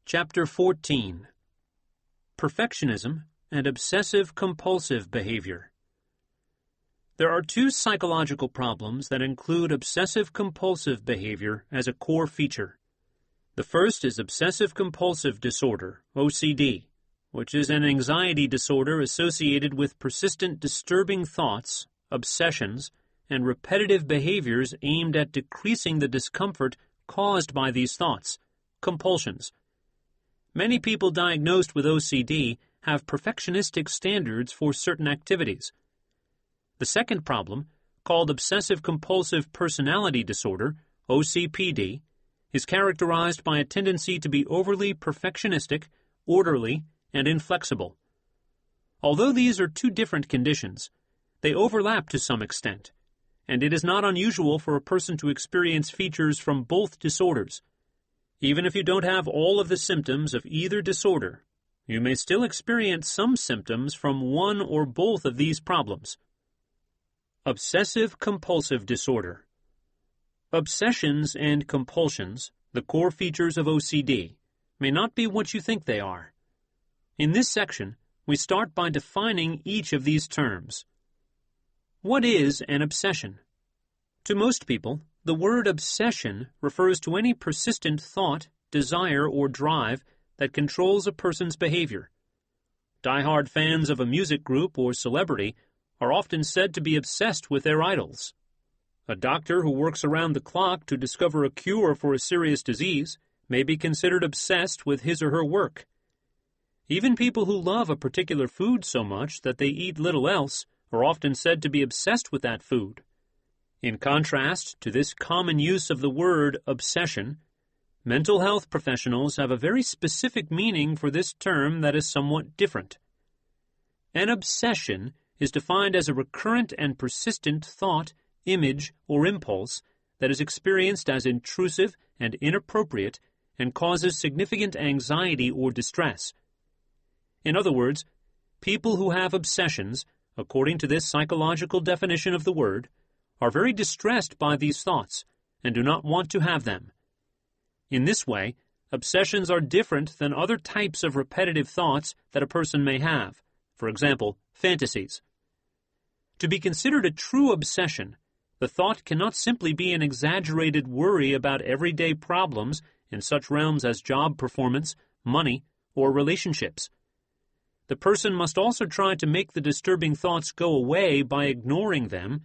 Chapter 14. Perfectionism and Obsessive-Compulsive Behavior. There are two psychological problems that include obsessive-compulsive behavior as a core feature. The first is obsessive-compulsive disorder, OCD, which is an anxiety disorder associated with persistent disturbing thoughts, obsessions, and repetitive behaviors aimed at decreasing the discomfort caused by these thoughts, compulsions. Many people diagnosed with OCD have perfectionistic standards for certain activities. The second problem, called obsessive-compulsive personality disorder, OCPD, is characterized by a tendency to be overly perfectionistic, orderly, and inflexible. Although these are two different conditions, they overlap to some extent, and it is not unusual for a person to experience features from both disorders. Even if you don't have all of the symptoms of either disorder, you may still experience some symptoms from one or both of these problems. Obsessive-compulsive disorder. Obsessions and compulsions, the core features of OCD, may not be what you think they are. In this section, we start by defining each of these terms. What is an obsession? To most people, the word obsession refers to any persistent thought, desire, or drive that controls a person's behavior. Die-hard fans of a music group or celebrity are often said to be obsessed with their idols. A doctor who works around the clock to discover a cure for a serious disease may be considered obsessed with his or her work. Even people who love a particular food so much that they eat little else are often said to be obsessed with that food. In contrast to this common use of the word obsession, mental health professionals have a very specific meaning for this term that is somewhat different. An obsession is defined as a recurrent and persistent thought, image, or impulse that is experienced as intrusive and inappropriate and causes significant anxiety or distress. In other words, people who have obsessions, according to this psychological definition of the word, are very distressed by these thoughts and do not want to have them. In this way, obsessions are different than other types of repetitive thoughts that a person may have, for example, fantasies. To be considered a true obsession, the thought cannot simply be an exaggerated worry about everyday problems in such realms as job performance, money, or relationships. The person must also try to make the disturbing thoughts go away by ignoring them,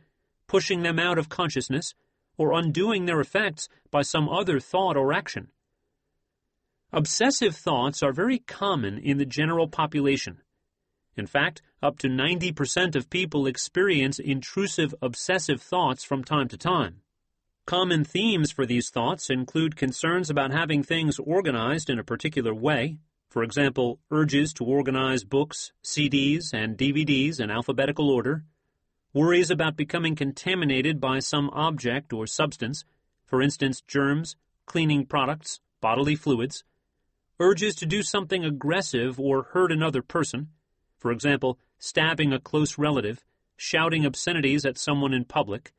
pushing them out of consciousness, or undoing their effects by some other thought or action. Obsessive thoughts are very common in the general population. In fact, up to 90% of people experience intrusive obsessive thoughts from time to time. Common themes for these thoughts include concerns about having things organized in a particular way, for example, urges to organize books, CDs, and DVDs in alphabetical order, worries about becoming contaminated by some object or substance, for instance, germs, cleaning products, bodily fluids, urges to do something aggressive or hurt another person, for example, stabbing a close relative, shouting obscenities at someone in public,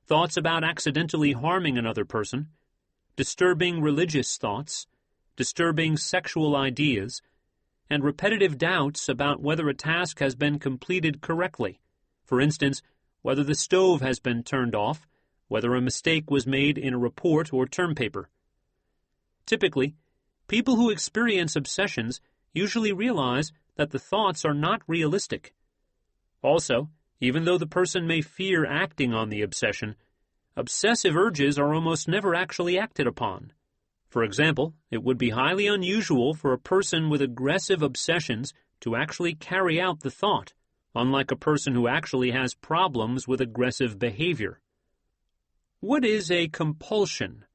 thoughts about accidentally harming another person, disturbing religious thoughts, disturbing sexual ideas, and repetitive doubts about whether a task has been completed correctly. For instance, whether the stove has been turned off, whether a mistake was made in a report or term paper. Typically, people who experience obsessions usually realize that the thoughts are not realistic. Also, even though the person may fear acting on the obsession, obsessive urges are almost never actually acted upon. For example, it would be highly unusual for a person with aggressive obsessions to actually carry out the thought, unlike a person who actually has problems with aggressive behavior. What is a compulsion?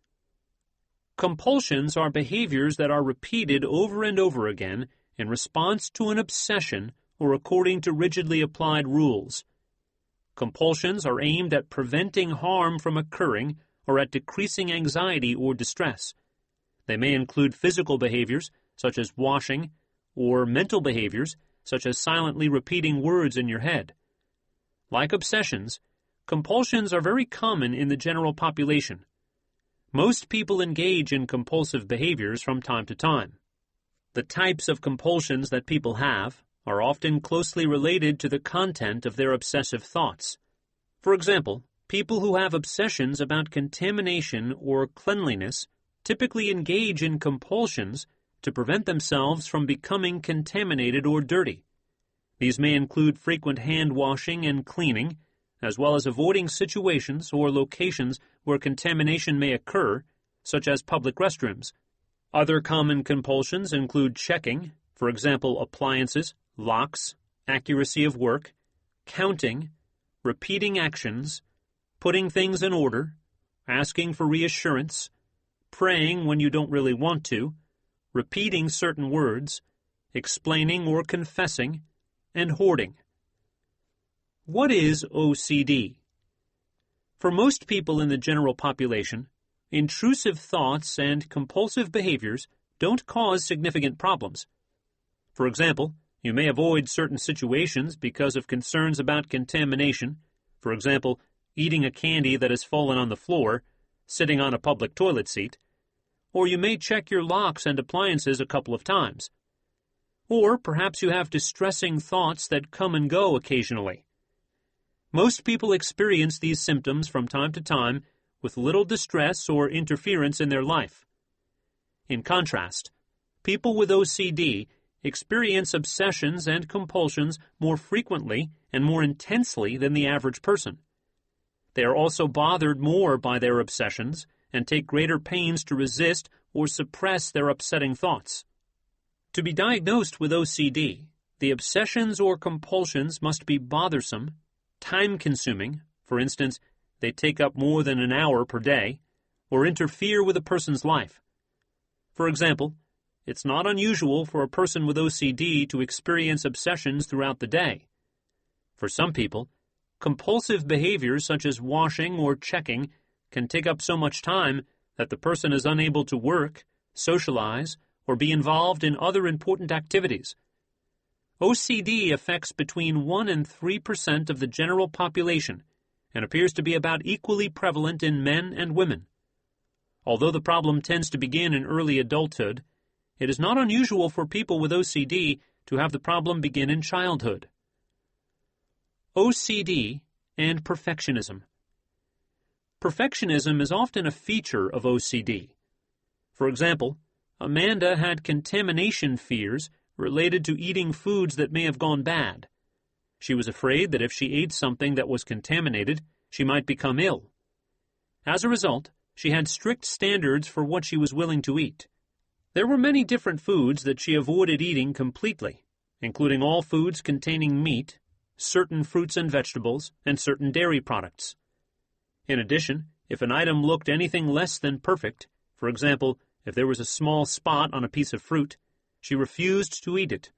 Compulsions are behaviors that are repeated over and over again in response to an obsession or according to rigidly applied rules. Compulsions are aimed at preventing harm from occurring or at decreasing anxiety or distress. They may include physical behaviors, such as washing, or mental behaviors, such as silently repeating words in your head. Like obsessions, compulsions are very common in the general population. Most people engage in compulsive behaviors from time to time. The types of compulsions that people have are often closely related to the content of their obsessive thoughts. For example, people who have obsessions about contamination or cleanliness typically engage in compulsions to prevent themselves from becoming contaminated or dirty. These may include frequent hand washing and cleaning, as well as avoiding situations or locations where contamination may occur, such as public restrooms. Other common compulsions include checking, for example, appliances, locks, accuracy of work, counting, repeating actions, putting things in order, asking for reassurance, praying when you don't really want to, repeating certain words, explaining or confessing, and hoarding. What is OCD? For most people in the general population, intrusive thoughts and compulsive behaviors don't cause significant problems. For example, you may avoid certain situations because of concerns about contamination, for example, eating a candy that has fallen on the floor, sitting on a public toilet seat, or you may check your locks and appliances a couple of times. Or perhaps you have distressing thoughts that come and go occasionally. Most people experience these symptoms from time to time with little distress or interference in their life. In contrast, people with OCD experience obsessions and compulsions more frequently and more intensely than the average person. They are also bothered more by their obsessions and take greater pains to resist or suppress their upsetting thoughts. To be diagnosed with OCD, the obsessions or compulsions must be bothersome, time-consuming, for instance, they take up more than an hour per day, or interfere with a person's life. For example, it's not unusual for a person with OCD to experience obsessions throughout the day. For some people, compulsive behaviors such as washing or checking can take up so much time that the person is unable to work, socialize, or be involved in other important activities. OCD affects between 1 and 3% of the general population and appears to be about equally prevalent in men and women. Although the problem tends to begin in early adulthood, it is not unusual for people with OCD to have the problem begin in childhood. OCD and perfectionism. Perfectionism is often a feature of OCD. For example, Amanda had contamination fears related to eating foods that may have gone bad. She was afraid that if she ate something that was contaminated, she might become ill. As a result, she had strict standards for what she was willing to eat. There were many different foods that she avoided eating completely, including all foods containing meat, certain fruits and vegetables, and certain dairy products. In addition, if an item looked anything less than perfect, for example, if there was a small spot on a piece of fruit, she refused to eat it.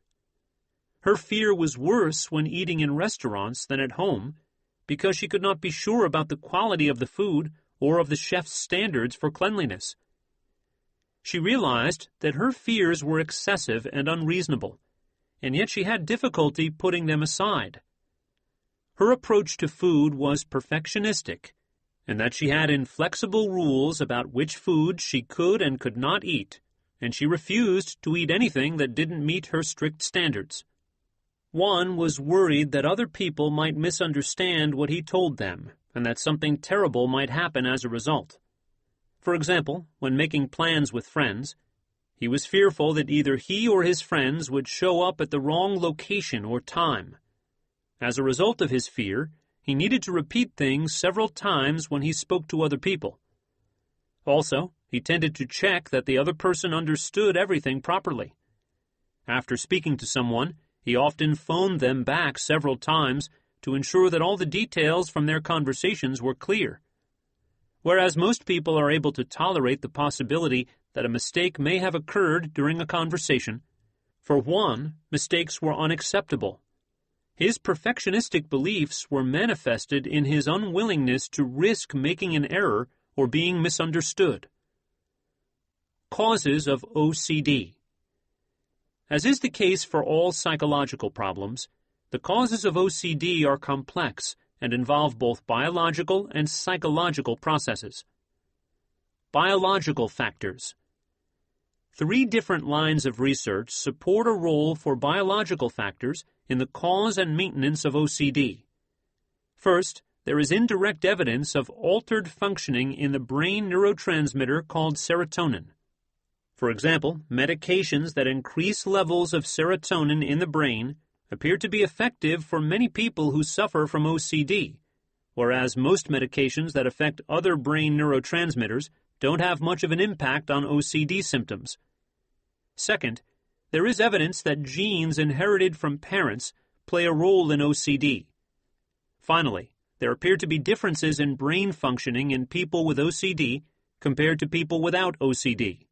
Her fear was worse when eating in restaurants than at home because she could not be sure about the quality of the food or of the chef's standards for cleanliness. She realized that her fears were excessive and unreasonable, and yet she had difficulty putting them aside. Her approach to food was perfectionistic, and that she had inflexible rules about which food she could and could not eat, and she refused to eat anything that didn't meet her strict standards. One was worried that other people might misunderstand what he told them, and that something terrible might happen as a result. For example, when making plans with friends, he was fearful that either he or his friends would show up at the wrong location or time. As a result of his fear, he needed to repeat things several times when he spoke to other people. Also, he tended to check that the other person understood everything properly. After speaking to someone, he often phoned them back several times to ensure that all the details from their conversations were clear. Whereas most people are able to tolerate the possibility that a mistake may have occurred during a conversation, for Juan, mistakes were unacceptable. His perfectionistic beliefs were manifested in his unwillingness to risk making an error or being misunderstood. Causes of OCD. As is the case for all psychological problems, the causes of OCD are complex and involve both biological and psychological processes. Biological factors. 3 different lines of research support a role for biological factors in the cause and maintenance of OCD. First, there is indirect evidence of altered functioning in the brain neurotransmitter called serotonin. For example, medications that increase levels of serotonin in the brain appear to be effective for many people who suffer from OCD, whereas most medications that affect other brain neurotransmitters don't have much of an impact on OCD symptoms. Second, there is evidence that genes inherited from parents play a role in OCD. Finally, there appear to be differences in brain functioning in people with OCD compared to people without OCD.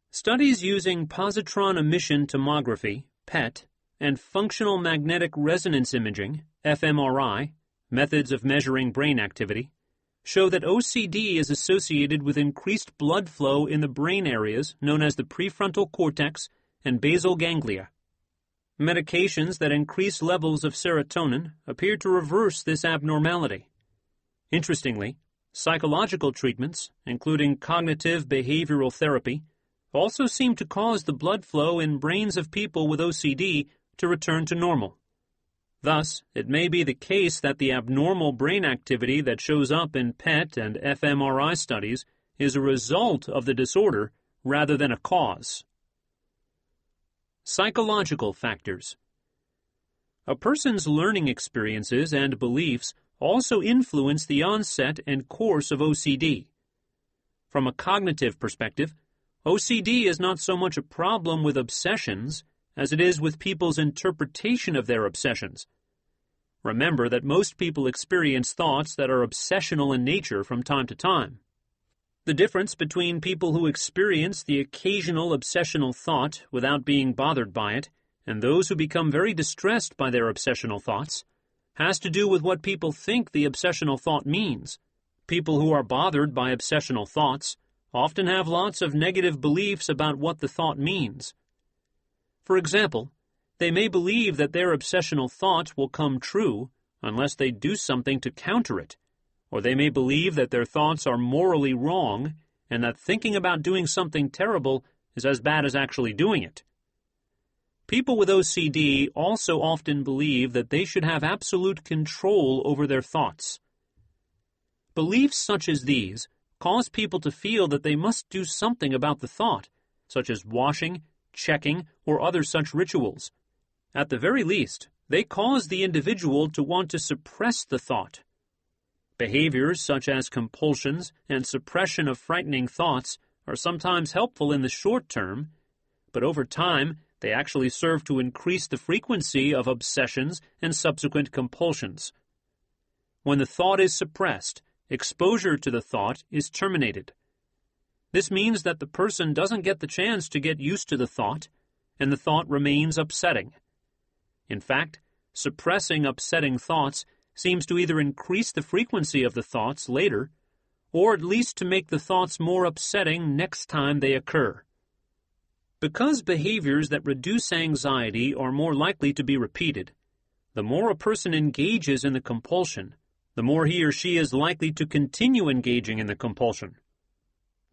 Studies using positron emission tomography, PET, and functional magnetic resonance imaging, fMRI, methods of measuring brain activity, show that OCD is associated with increased blood flow in the brain areas known as the prefrontal cortex and basal ganglia. Medications that increase levels of serotonin appear to reverse this abnormality. Interestingly, psychological treatments, including cognitive behavioral therapy, also seem to cause the blood flow in brains of people with OCD to return to normal. Thus, it may be the case that the abnormal brain activity that shows up in PET and fMRI studies is a result of the disorder rather than a cause. Psychological factors. A person's learning experiences and beliefs also influence the onset and course of OCD. From a cognitive perspective, OCD is not so much a problem with obsessions as it is with people's interpretation of their obsessions. Remember that most people experience thoughts that are obsessional in nature from time to time. The difference between people who experience the occasional obsessional thought without being bothered by it and those who become very distressed by their obsessional thoughts has to do with what people think the obsessional thought means. People who are bothered by obsessional thoughts often have lots of negative beliefs about what the thought means. For example, they may believe that their obsessional thought will come true unless they do something to counter it, or they may believe that their thoughts are morally wrong and that thinking about doing something terrible is as bad as actually doing it. People with OCD also often believe that they should have absolute control over their thoughts. Beliefs such as these cause people to feel that they must do something about the thought, such as washing, checking, or other such rituals. At the very least, they cause the individual to want to suppress the thought. Behaviors such as compulsions and suppression of frightening thoughts are sometimes helpful in the short term, but over time they actually serve to increase the frequency of obsessions and subsequent compulsions. When the thought is suppressed, exposure to the thought is terminated. This means that the person doesn't get the chance to get used to the thought, and the thought remains upsetting. In fact, suppressing upsetting thoughts seems to either increase the frequency of the thoughts later, or at least to make the thoughts more upsetting next time they occur. Because behaviors that reduce anxiety are more likely to be repeated, the more a person engages in the compulsion, the more he or she is likely to continue engaging in the compulsion.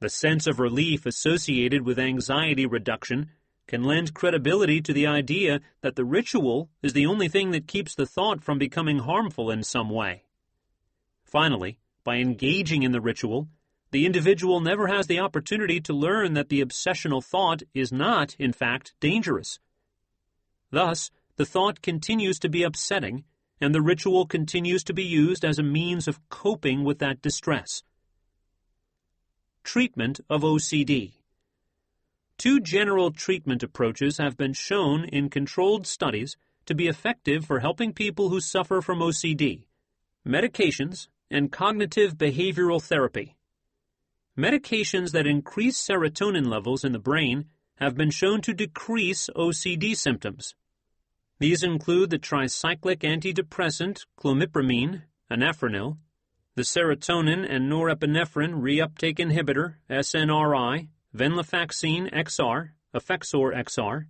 The sense of relief associated with anxiety reduction can lend credibility to the idea that the ritual is the only thing that keeps the thought from becoming harmful in some way. Finally, by engaging in the ritual, the individual never has the opportunity to learn that the obsessional thought is not, in fact, dangerous. Thus, the thought continues to be upsetting, and the ritual continues to be used as a means of coping with that distress. Treatment of OCD. 2 general treatment approaches have been shown in controlled studies to be effective for helping people who suffer from OCD: medications and cognitive behavioral therapy. Medications that increase serotonin levels in the brain have been shown to decrease OCD symptoms. These include the tricyclic antidepressant clomipramine, anafranil, the serotonin and norepinephrine reuptake inhibitor, SNRI, venlafaxine XR, Effexor XR,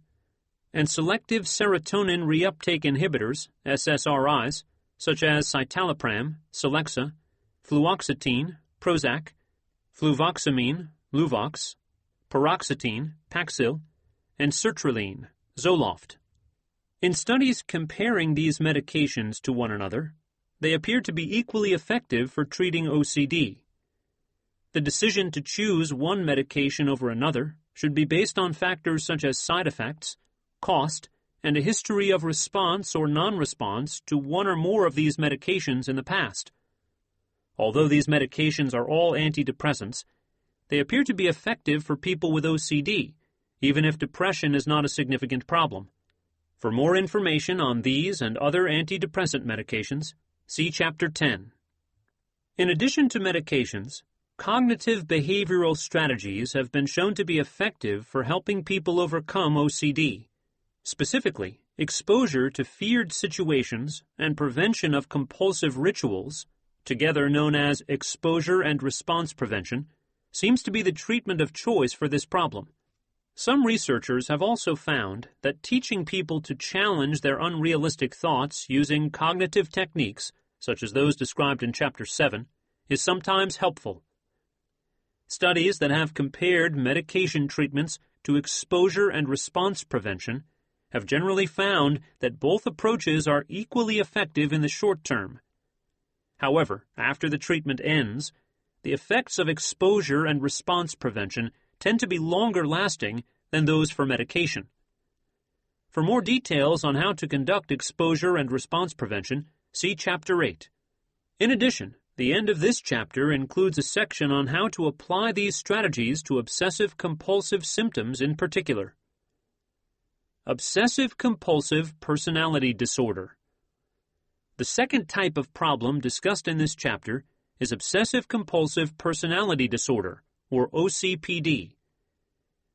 and selective serotonin reuptake inhibitors, SSRIs, such as citalopram, Celexa, fluoxetine, Prozac, fluvoxamine, Luvox, paroxetine, Paxil, and sertraline, Zoloft. In studies comparing these medications to one another, they appear to be equally effective for treating OCD. The decision to choose one medication over another should be based on factors such as side effects, cost, and a history of response or non-response to one or more of these medications in the past. Although these medications are all antidepressants, they appear to be effective for people with OCD, even if depression is not a significant problem. For more information on these and other antidepressant medications, see Chapter 10. In addition to medications, cognitive behavioral strategies have been shown to be effective for helping people overcome OCD. Specifically, exposure to feared situations and prevention of compulsive rituals, together known as exposure and response prevention, seems to be the treatment of choice for this problem. Some researchers have also found that teaching people to challenge their unrealistic thoughts using cognitive techniques, such as those described in Chapter 7, is sometimes helpful. Studies that have compared medication treatments to exposure and response prevention have generally found that both approaches are equally effective in the short term. However, after the treatment ends, the effects of exposure and response prevention tend to be longer lasting than those for medication. For more details on how to conduct exposure and response prevention, see Chapter 8. In addition, the end of this chapter includes a section on how to apply these strategies to obsessive-compulsive symptoms in particular. Obsessive-compulsive personality disorder. The second type of problem discussed in this chapter is obsessive-compulsive personality disorder, or OCPD.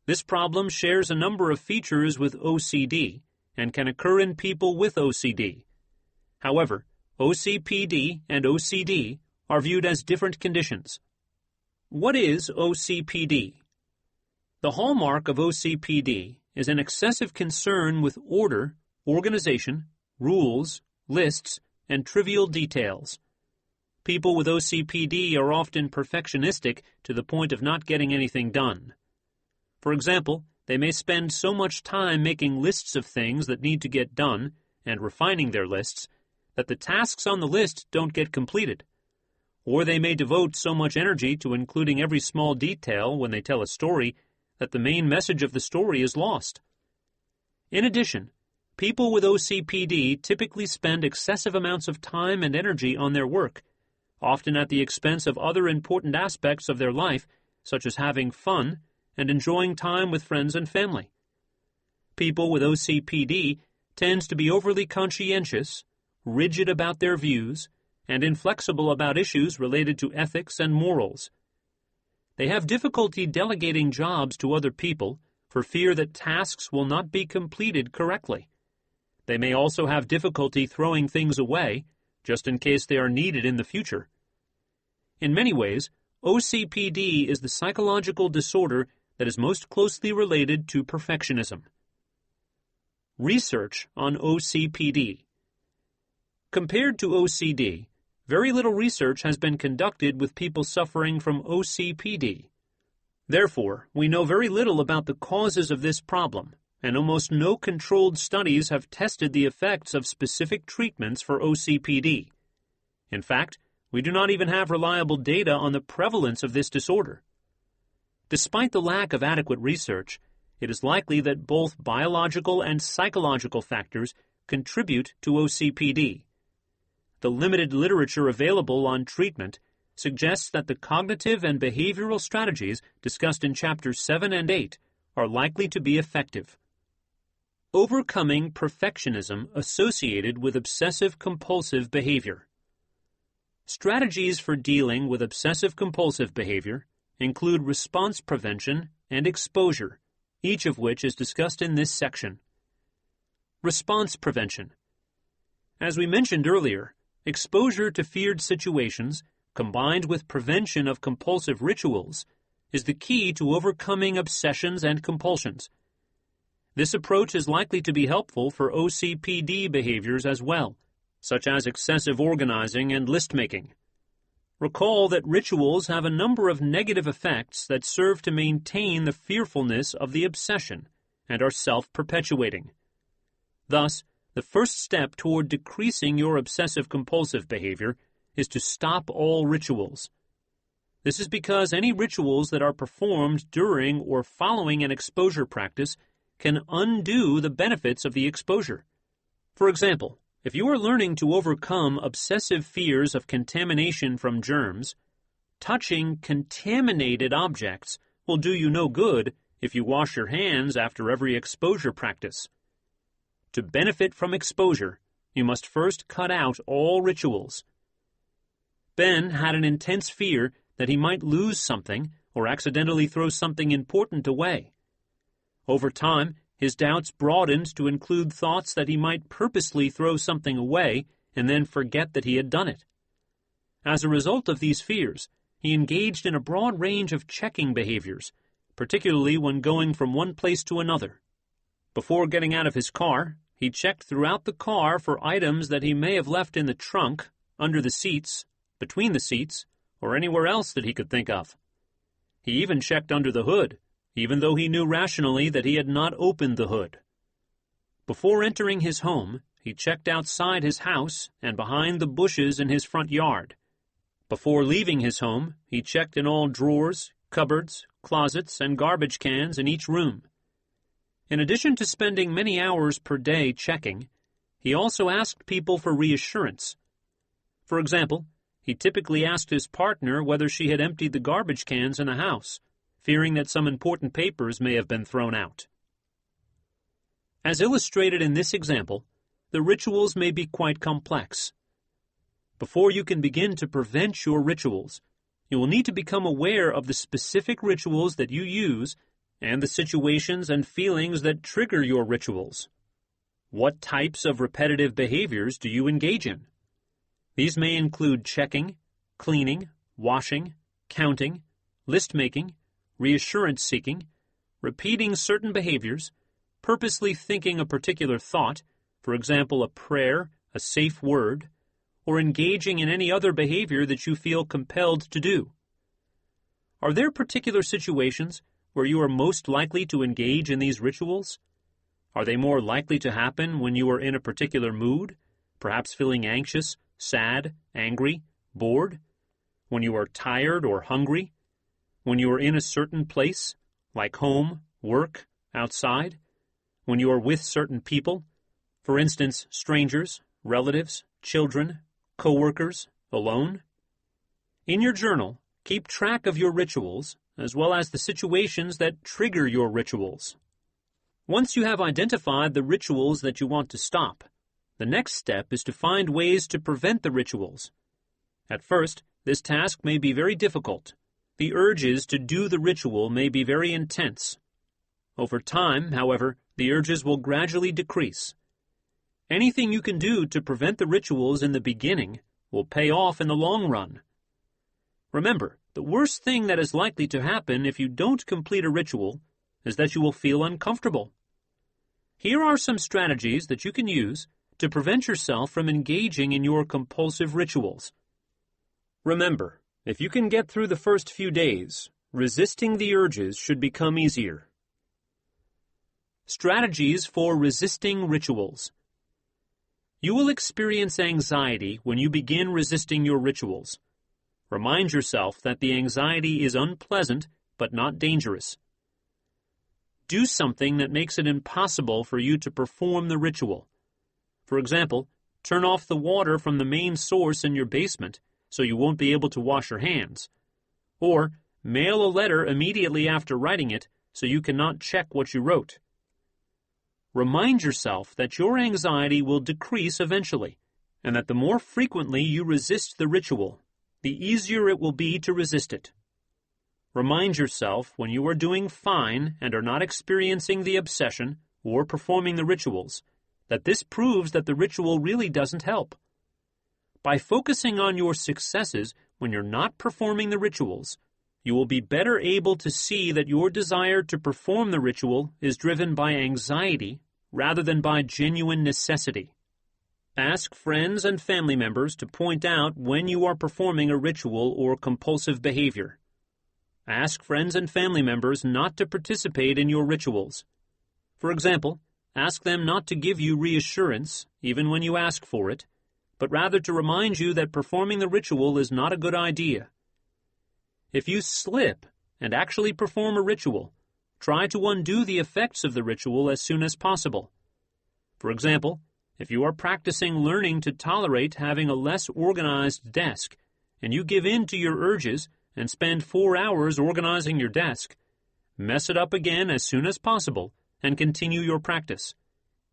This problem shares a number of features with OCD and can occur in people with OCD. However, OCPD and OCD are viewed as different conditions. What is OCPD? The hallmark of OCPD is an excessive concern with order, organization, rules, lists, and trivial details. People with OCPD are often perfectionistic to the point of not getting anything done. For example, they may spend so much time making lists of things that need to get done and refining their lists that the tasks on the list don't get completed. Or they may devote so much energy to including every small detail when they tell a story that the main message of the story is lost. In addition, people with OCPD typically spend excessive amounts of time and energy on their work, often at the expense of other important aspects of their life, such as having fun and enjoying time with friends and family. People with OCPD tend to be overly conscientious, rigid about their views, and inflexible about issues related to ethics and morals. They have difficulty delegating jobs to other people for fear that tasks will not be completed correctly. They may also have difficulty throwing things away, just in case they are needed in the future. In many ways, OCPD is the psychological disorder that is most closely related to perfectionism. Research on OCPD. Compared to OCD, very little research has been conducted with people suffering from OCPD. Therefore, we know very little about the causes of this problem, and almost no controlled studies have tested the effects of specific treatments for OCPD. In fact, we do not even have reliable data on the prevalence of this disorder. Despite the lack of adequate research, it is likely that both biological and psychological factors contribute to OCPD. The limited literature available on treatment suggests that the cognitive and behavioral strategies discussed in Chapters 7 and 8 are likely to be effective. Overcoming perfectionism associated with obsessive-compulsive behavior. Strategies for dealing with obsessive-compulsive behavior include response prevention and exposure, each of which is discussed in this section. Response prevention. As we mentioned earlier, exposure to feared situations, combined with prevention of compulsive rituals, is the key to overcoming obsessions and compulsions. This approach is likely to be helpful for OCPD behaviors as well, such as excessive organizing and list-making. Recall that rituals have a number of negative effects that serve to maintain the fearfulness of the obsession and are self-perpetuating. Thus, the first step toward decreasing your obsessive-compulsive behavior is to stop all rituals. This is because any rituals that are performed during or following an exposure practice can undo the benefits of the exposure. For example, if you are learning to overcome obsessive fears of contamination from germs, touching contaminated objects will do you no good if you wash your hands after every exposure practice. To benefit from exposure, you must first cut out all rituals. Ben had an intense fear that he might lose something or accidentally throw something important away. Over time, his doubts broadened to include thoughts that he might purposely throw something away and then forget that he had done it. As a result of these fears, he engaged in a broad range of checking behaviors, particularly when going from one place to another. Before getting out of his car, he checked throughout the car for items that he may have left in the trunk, under the seats, between the seats, or anywhere else that he could think of. He even checked under the hood, even though he knew rationally that he had not opened the hood. Before entering his home, he checked outside his house and behind the bushes in his front yard. Before leaving his home, he checked in all drawers, cupboards, closets, and garbage cans in each room. In addition to spending many hours per day checking, he also asked people for reassurance. For example, he typically asked his partner whether she had emptied the garbage cans in the house, fearing that some important papers may have been thrown out. As illustrated in this example, the rituals may be quite complex. Before you can begin to prevent your rituals, you will need to become aware of the specific rituals that you use and the situations and feelings that trigger your rituals. What types of repetitive behaviors do you engage in? These may include checking, cleaning, washing, counting, list-making, reassurance-seeking, repeating certain behaviors, purposely thinking a particular thought, for example, a prayer, a safe word, or engaging in any other behavior that you feel compelled to do. Are there particular situations where you are most likely to engage in these rituals? Are they more likely to happen when you are in a particular mood, perhaps feeling anxious, sad, angry, bored? When you are tired or hungry? When you are in a certain place, like home, work, outside? When you are with certain people, for instance, strangers, relatives, children, co-workers, alone? In your journal, keep track of your rituals, as well as the situations that trigger your rituals. Once you have identified the rituals that you want to stop, the next step is to find ways to prevent the rituals. At first, this task may be very difficult. The urges to do the ritual may be very intense. Over time, however, the urges will gradually decrease. Anything you can do to prevent the rituals in the beginning will pay off in the long run. Remember, the worst thing that is likely to happen if you don't complete a ritual is that you will feel uncomfortable. Here are some strategies that you can use to prevent yourself from engaging in your compulsive rituals. Remember, if you can get through the first few days, resisting the urges should become easier. Strategies for resisting rituals. You will experience anxiety when you begin resisting your rituals. Remind yourself that the anxiety is unpleasant but not dangerous. Do something that makes it impossible for you to perform the ritual. For example, turn off the water from the main source in your basement so you won't be able to wash your hands. Or mail a letter immediately after writing it so you cannot check what you wrote. Remind yourself that your anxiety will decrease eventually, and that the more frequently you resist the ritual, the easier it will be to resist it. Remind yourself when you are doing fine and are not experiencing the obsession or performing the rituals, that this proves that the ritual really doesn't help. By focusing on your successes when you're not performing the rituals, you will be better able to see that your desire to perform the ritual is driven by anxiety rather than by genuine necessity. Ask friends and family members to point out when you are performing a ritual or compulsive behavior. Ask friends and family members not to participate in your rituals. For example, ask them not to give you reassurance, even when you ask for it, but rather to remind you that performing the ritual is not a good idea. If you slip and actually perform a ritual, try to undo the effects of the ritual as soon as possible. For example, if you are practicing learning to tolerate having a less organized desk, and you give in to your urges and spend 4 hours organizing your desk, mess it up again as soon as possible and continue your practice.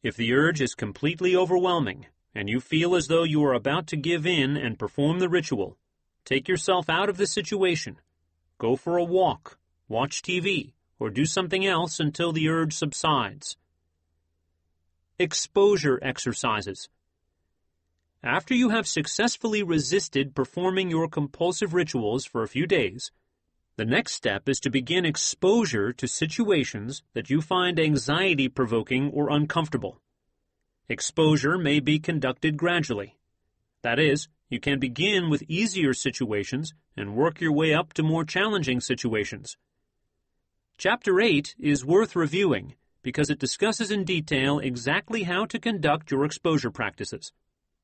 If the urge is completely overwhelming and you feel as though you are about to give in and perform the ritual, take yourself out of the situation. Go for a walk, watch TV, or do something else until the urge subsides. Exposure exercises. After you have successfully resisted performing your compulsive rituals for a few days, the next step is to begin exposure to situations that you find anxiety-provoking or uncomfortable. Exposure may be conducted gradually. That is, you can begin with easier situations and work your way up to more challenging situations. Chapter 8 is worth reviewing because it discusses in detail exactly how to conduct your exposure practices.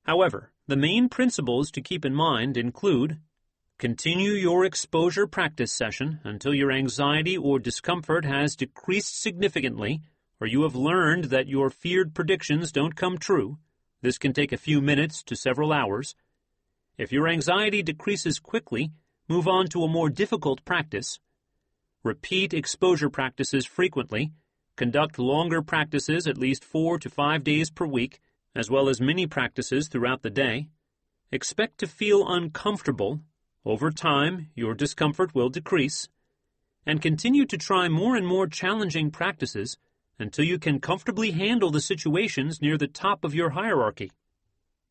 However, the main principles to keep in mind include: continue your exposure practice session until your anxiety or discomfort has decreased significantly, or you have learned that your feared predictions don't come true. This can take a few minutes to several hours. If your anxiety decreases quickly, move on to a more difficult practice. Repeat exposure practices frequently. Conduct longer practices at least 4 to 5 days per week, as well as mini practices throughout the day. Expect to feel uncomfortable. Over time, your discomfort will decrease. And continue to try more and more challenging practices until you can comfortably handle the situations near the top of your hierarchy.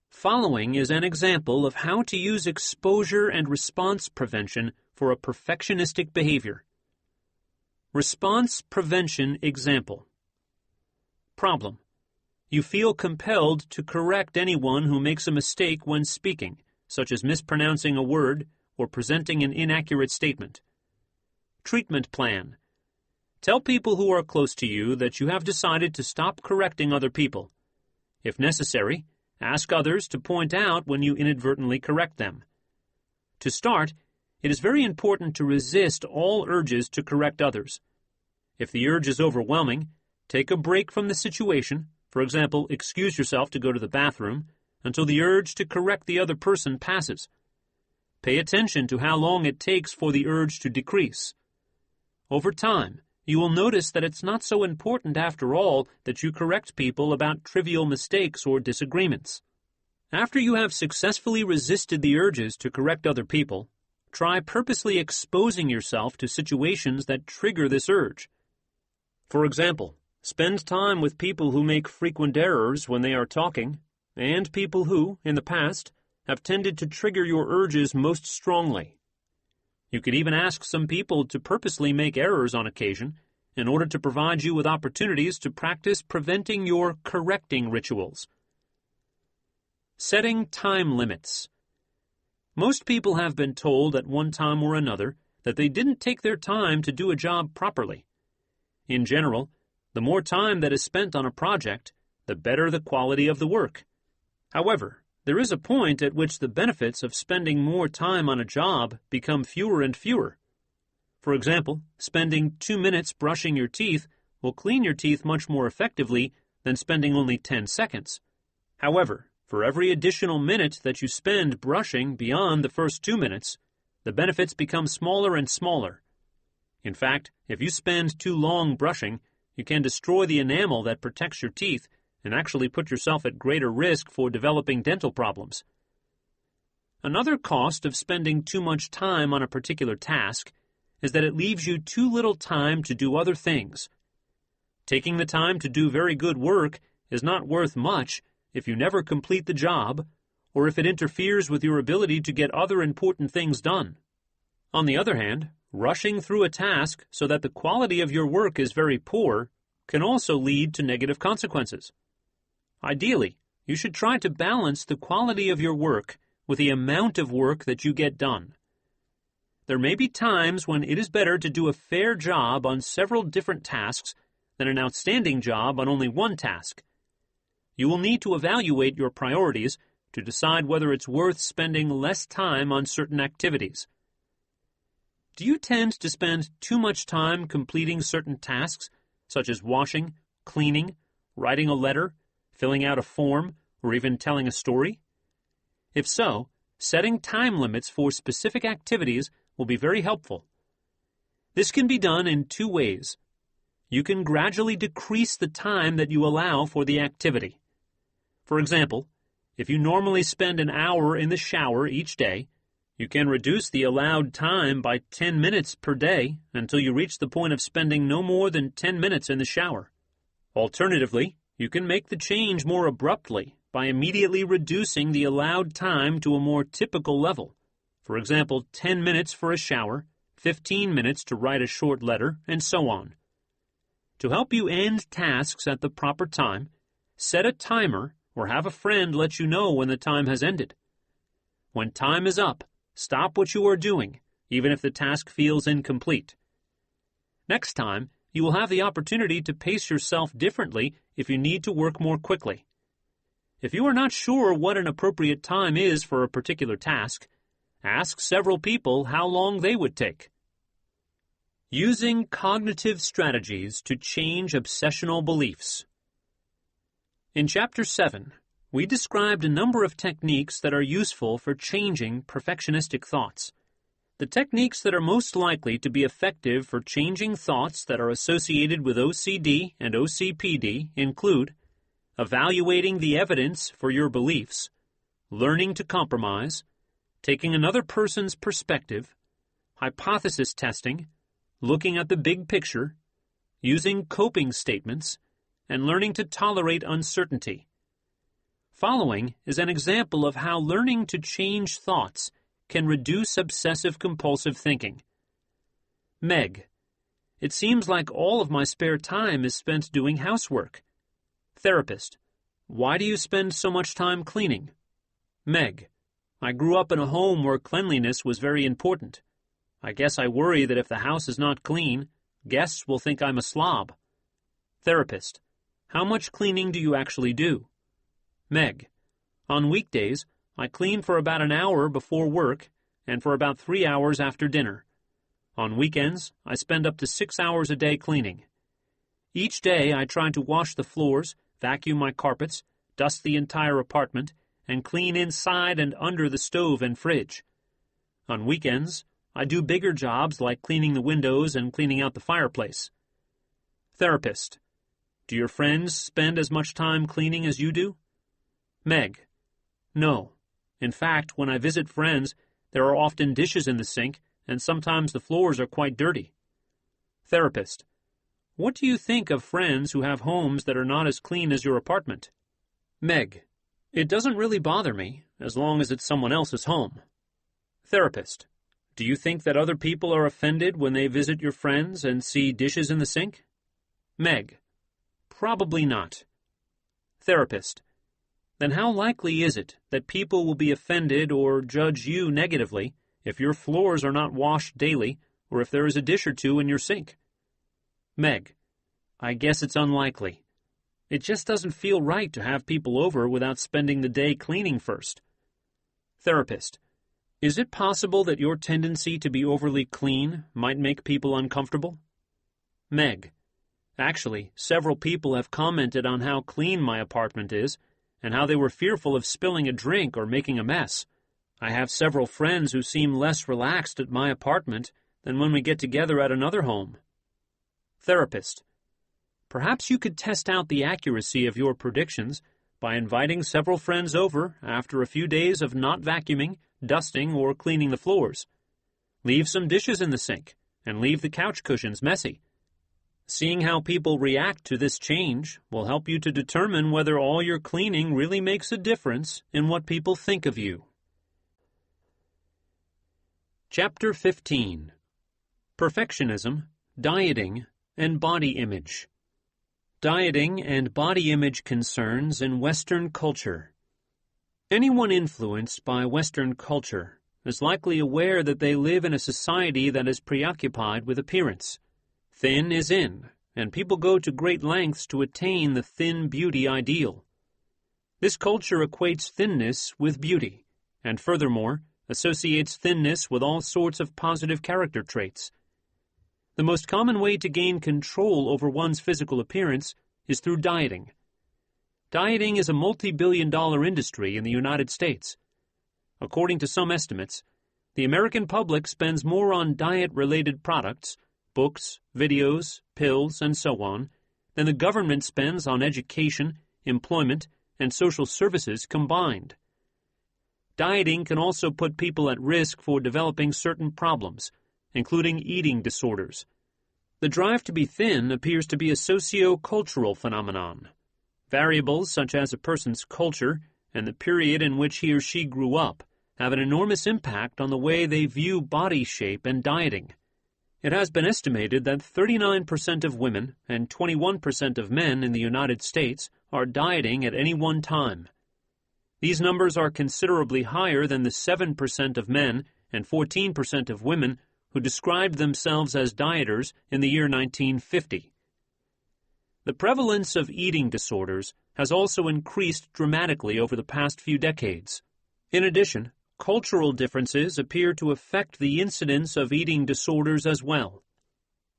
Following is an example of how to use exposure and response prevention for a perfectionistic behavior. Response prevention example. Problem: you feel compelled to correct anyone who makes a mistake when speaking, such as mispronouncing a word or presenting an inaccurate statement. Treatment plan: tell people who are close to you that you have decided to stop correcting other people. If necessary, ask others to point out when you inadvertently correct them. To start, it is very important to resist all urges to correct others. If the urge is overwhelming, take a break from the situation, for example, excuse yourself to go to the bathroom, until the urge to correct the other person passes. Pay attention to how long it takes for the urge to decrease. Over time, you will notice that it's not so important after all that you correct people about trivial mistakes or disagreements. After you have successfully resisted the urges to correct other people, try purposely exposing yourself to situations that trigger this urge. For example, spend time with people who make frequent errors when they are talking, and people who, in the past, have tended to trigger your urges most strongly. You could even ask some people to purposely make errors on occasion in order to provide you with opportunities to practice preventing your correcting rituals. Setting time limits. Most people have been told at one time or another that they didn't take their time to do a job properly. In general, the more time that is spent on a project, the better the quality of the work. However, there is a point at which the benefits of spending more time on a job become fewer and fewer. For example, spending 2 minutes brushing your teeth will clean your teeth much more effectively than spending only 10 seconds. However, for every additional minute that you spend brushing beyond the first 2 minutes, the benefits become smaller and smaller. In fact, if you spend too long brushing, you can destroy the enamel that protects your teeth and actually put yourself at greater risk for developing dental problems. Another cost of spending too much time on a particular task is that it leaves you too little time to do other things. Taking the time to do very good work is not worth much if you never complete the job or if it interferes with your ability to get other important things done. On the other hand, rushing through a task so that the quality of your work is very poor can also lead to negative consequences. Ideally, you should try to balance the quality of your work with the amount of work that you get done. There may be times when it is better to do a fair job on several different tasks than an outstanding job on only one task. You will need to evaluate your priorities to decide whether it's worth spending less time on certain activities. Do you tend to spend too much time completing certain tasks, such as washing, cleaning, writing a letter, filling out a form, or even telling a story? If so, setting time limits for specific activities will be very helpful. This can be done in two ways. You can gradually decrease the time that you allow for the activity. For example, if you normally spend an hour in the shower each day, you can reduce the allowed time by 10 minutes per day until you reach the point of spending no more than 10 minutes in the shower. Alternatively, you can make the change more abruptly by immediately reducing the allowed time to a more typical level. For example, 10 minutes for a shower, 15 minutes to write a short letter, and so on. To help you end tasks at the proper time, set a timer or have a friend let you know when the time has ended. When time is up, stop what you are doing, even if the task feels incomplete. Next time, you will have the opportunity to pace yourself differently if you need to work more quickly. If you are not sure what an appropriate time is for a particular task, ask several people how long they would take. Using cognitive strategies to change obsessional beliefs. In Chapter 7, we described a number of techniques that are useful for changing perfectionistic thoughts. The techniques that are most likely to be effective for changing thoughts that are associated with OCD and OCPD include evaluating the evidence for your beliefs, learning to compromise, taking another person's perspective, hypothesis testing, looking at the big picture, using coping statements, and learning to tolerate uncertainty. Following is an example of how learning to change thoughts can reduce obsessive-compulsive thinking. Meg: It seems like all of my spare time is spent doing housework. Therapist: Why do you spend so much time cleaning? Meg: I grew up in a home where cleanliness was very important. I guess I worry that if the house is not clean, guests will think I'm a slob. Therapist: How much cleaning do you actually do? Meg: On weekdays, I clean for about an hour before work and for about 3 hours after dinner. On weekends, I spend up to 6 hours a day cleaning. Each day, I try to wash the floors, vacuum my carpets, dust the entire apartment, and clean inside and under the stove and fridge. On weekends, I do bigger jobs like cleaning the windows and cleaning out the fireplace. Therapist: Do your friends spend as much time cleaning as you do? Meg: No. In fact, when I visit friends, there are often dishes in the sink, and sometimes the floors are quite dirty. Therapist: What do you think of friends who have homes that are not as clean as your apartment? Meg: It doesn't really bother me, as long as it's someone else's home. Therapist: Do you think that other people are offended when they visit your friends and see dishes in the sink? Meg: Probably not. Therapist: Then how likely is it that people will be offended or judge you negatively if your floors are not washed daily or if there is a dish or two in your sink? Meg: I guess it's unlikely. It just doesn't feel right to have people over without spending the day cleaning first. Therapist: Is it possible that your tendency to be overly clean might make people uncomfortable? Meg: Actually, several people have commented on how clean my apartment is and how they were fearful of spilling a drink or making a mess. I have several friends who seem less relaxed at my apartment than when we get together at another home. Therapist: Perhaps you could test out the accuracy of your predictions by inviting several friends over after a few days of not vacuuming, dusting, or cleaning the floors. Leave some dishes in the sink and leave the couch cushions messy. Seeing how people react to this change will help you to determine whether all your cleaning really makes a difference in what people think of you. Chapter 15: Perfectionism, Dieting, and Body Image. Dieting and body image concerns in Western culture. Anyone influenced by Western culture is likely aware that they live in a society that is preoccupied with appearance. Thin is in, and people go to great lengths to attain the thin beauty ideal. This culture equates thinness with beauty, and furthermore, associates thinness with all sorts of positive character traits. The most common way to gain control over one's physical appearance is through dieting. Dieting is a multi-billion-dollar industry in the United States. According to some estimates, the American public spends more on diet-related products, books, videos, pills, and so on, than the government spends on education, employment, and social services combined. Dieting can also put people at risk for developing certain problems, including eating disorders. The drive to be thin appears to be a socio-cultural phenomenon. Variables such as a person's culture and the period in which he or she grew up have an enormous impact on the way they view body shape and dieting. It has been estimated that 39% of women and 21% of men in the United States are dieting at any one time. These numbers are considerably higher than the 7% of men and 14% of women who described themselves as dieters in the year 1950. The prevalence of eating disorders has also increased dramatically over the past few decades. In addition, cultural differences appear to affect the incidence of eating disorders as well.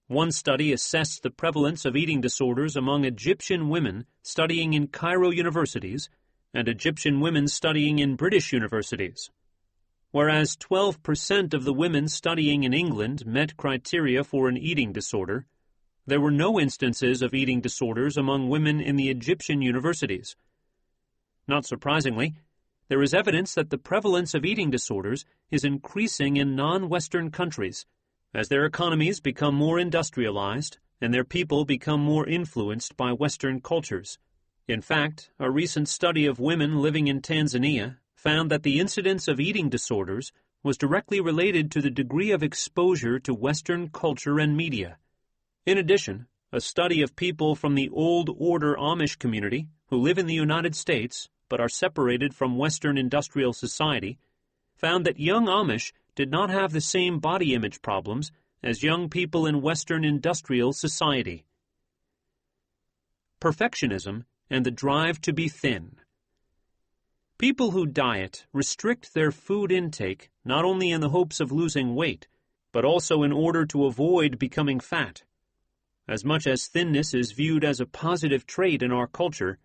One study assessed the prevalence of eating disorders among Egyptian women studying in Cairo universities and Egyptian women studying in British universities. Whereas 12% of the women studying in England met criteria for an eating disorder, there were no instances of eating disorders among women in the Egyptian universities. Not surprisingly, there is evidence that the prevalence of eating disorders is increasing in non-Western countries as their economies become more industrialized and their people become more influenced by Western cultures. In fact, a recent study of women living in Tanzania found that the incidence of eating disorders was directly related to the degree of exposure to Western culture and media. In addition, a study of people from the Old Order Amish community who live in the United States but are separated from Western industrial society found that young Amish did not have the same body image problems as young people in Western industrial society. Perfectionism and the drive to be thin. People who diet restrict their food intake not only in the hopes of losing weight, but also in order to avoid becoming fat. As much as thinness is viewed as a positive trait in our culture,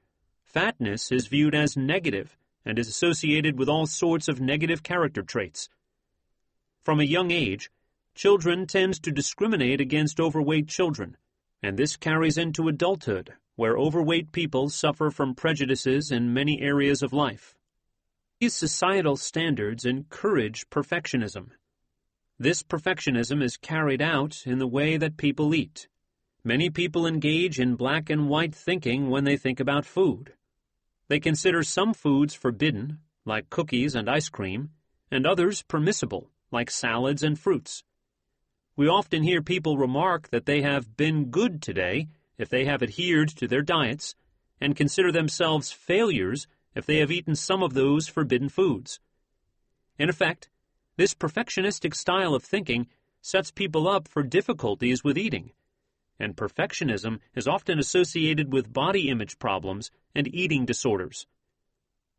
fatness is viewed as negative and is associated with all sorts of negative character traits. From a young age, children tend to discriminate against overweight children, and this carries into adulthood, where overweight people suffer from prejudices in many areas of life. These societal standards encourage perfectionism. This perfectionism is carried out in the way that people eat. Many people engage in black and white thinking when they think about food. They consider some foods forbidden, like cookies and ice cream, and others permissible, like salads and fruits. We often hear people remark that they have been good today if they have adhered to their diets, and consider themselves failures if they have eaten some of those forbidden foods. In effect, this perfectionistic style of thinking sets people up for difficulties with eating, and perfectionism is often associated with body image problems and eating disorders.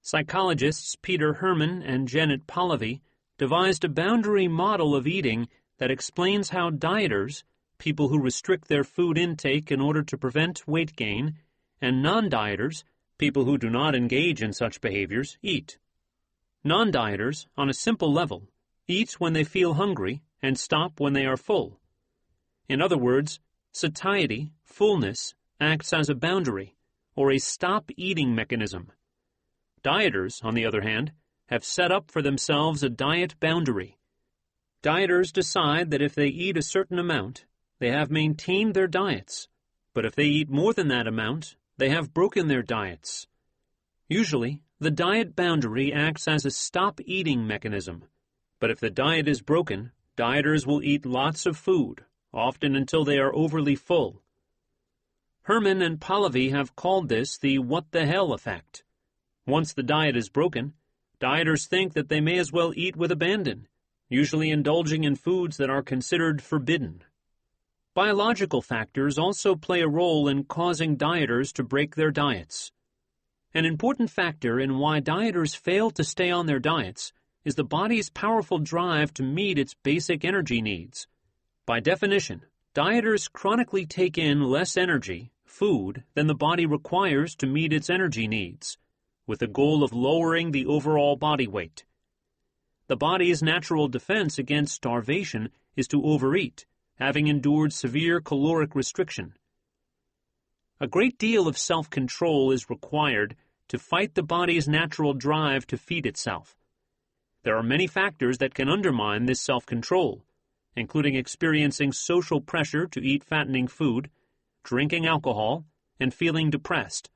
Psychologists Peter Herman and Janet Pahlavi devised a boundary model of eating that explains how dieters, people who restrict their food intake in order to prevent weight gain, and non-dieters, people who do not engage in such behaviors, eat. Non-dieters, on a simple level, eat when they feel hungry and stop when they are full. In other words, satiety, fullness, acts as a boundary, or a stop-eating mechanism. Dieters, on the other hand, have set up for themselves a diet boundary. Dieters decide that if they eat a certain amount, they have maintained their diets, but if they eat more than that amount, they have broken their diets. Usually, the diet boundary acts as a stop-eating mechanism, but if the diet is broken, dieters will eat lots of food, often until they are overly full. Herman and Pahlavi have called this the what the hell effect. Once the diet is broken, dieters think that they may as well eat with abandon, usually indulging in foods that are considered forbidden. Biological factors also play a role in causing dieters to break their diets. An important factor in why dieters fail to stay on their diets is the body's powerful drive to meet its basic energy needs. By definition, dieters chronically take in less energy, food, than the body requires to meet its energy needs, with the goal of lowering the overall body weight. The body's natural defense against starvation is to overeat, having endured severe caloric restriction. A great deal of self-control is required to fight the body's natural drive to feed itself. There are many factors that can undermine this self-control, including experiencing social pressure to eat fattening food, drinking alcohol, and feeling depressed.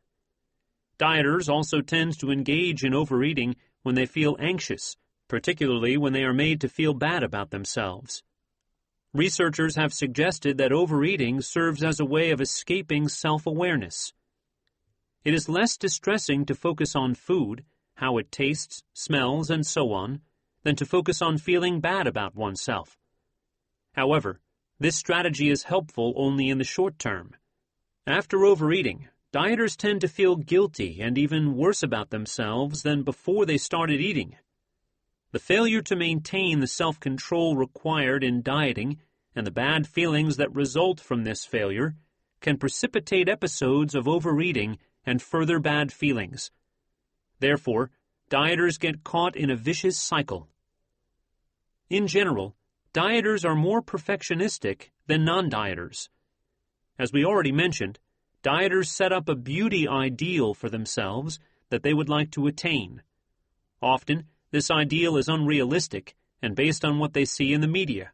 Dieters also tend to engage in overeating when they feel anxious, particularly when they are made to feel bad about themselves. Researchers have suggested that overeating serves as a way of escaping self-awareness. It is less distressing to focus on food, how it tastes, smells, and so on, than to focus on feeling bad about oneself. However, this strategy is helpful only in the short term. After overeating, dieters tend to feel guilty and even worse about themselves than before they started eating. The failure to maintain the self-control required in dieting and the bad feelings that result from this failure can precipitate episodes of overeating and further bad feelings. Therefore, dieters get caught in a vicious cycle. In general, dieters are more perfectionistic than non-dieters. As we already mentioned, dieters set up a beauty ideal for themselves that they would like to attain. Often, this ideal is unrealistic and based on what they see in the media.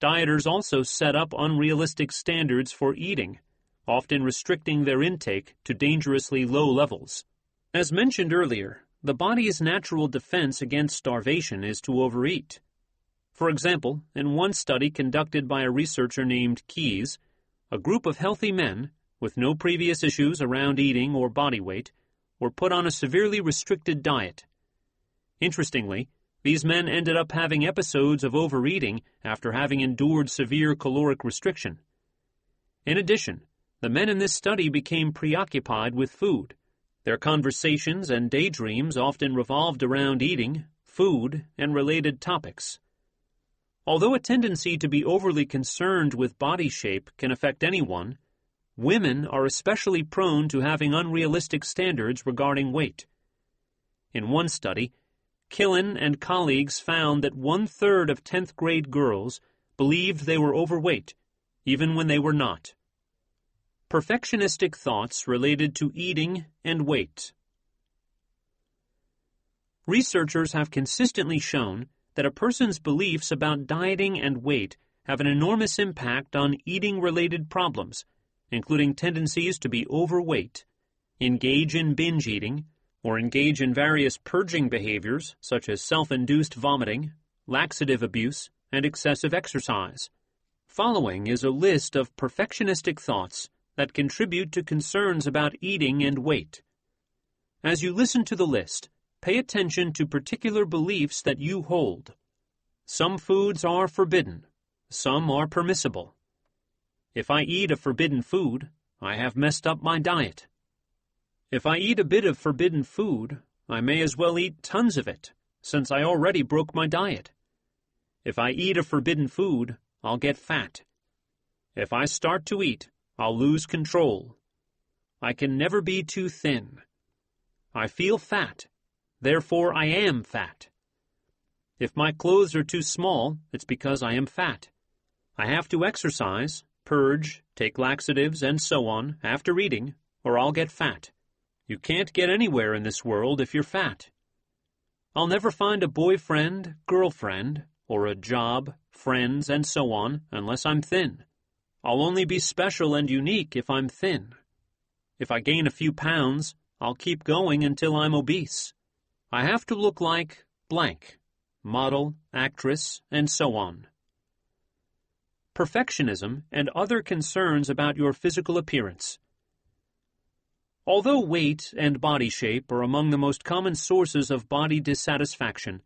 Dieters also set up unrealistic standards for eating, often restricting their intake to dangerously low levels. As mentioned earlier, the body's natural defense against starvation is to overeat. For example, in one study conducted by a researcher named Keyes, a group of healthy men, with no previous issues around eating or body weight, were put on a severely restricted diet. Interestingly, these men ended up having episodes of overeating after having endured severe caloric restriction. In addition, the men in this study became preoccupied with food. Their conversations and daydreams often revolved around eating, food, and related topics. Although a tendency to be overly concerned with body shape can affect anyone, women are especially prone to having unrealistic standards regarding weight. In one study, Killen and colleagues found that 1/3 of 10th grade girls believed they were overweight, even when they were not. Perfectionistic thoughts related to eating and weight. Researchers have consistently shown that a person's beliefs about dieting and weight have an enormous impact on eating-related problems, including tendencies to be overweight, engage in binge eating, or engage in various purging behaviors such as self-induced vomiting, laxative abuse, and excessive exercise. Following is a list of perfectionistic thoughts that contribute to concerns about eating and weight. As you listen to the list, pay attention to particular beliefs that you hold. Some foods are forbidden. Some are permissible. If I eat a forbidden food, I have messed up my diet. If I eat a bit of forbidden food, I may as well eat tons of it, since I already broke my diet. If I eat a forbidden food, I'll get fat. If I start to eat, I'll lose control. I can never be too thin. I feel fat, therefore I am fat. If my clothes are too small, it's because I am fat. I have to exercise, purge, take laxatives, and so on after eating, or I'll get fat. You can't get anywhere in this world if you're fat. I'll never find a boyfriend, girlfriend, or a job, friends, and so on unless I'm thin. I'll only be special and unique if I'm thin. If I gain a few pounds, I'll keep going until I'm obese. I have to look like blank, model, actress, and so on. perfectionism, and other concerns about your physical appearance. Although weight and body shape are among the most common sources of body dissatisfaction,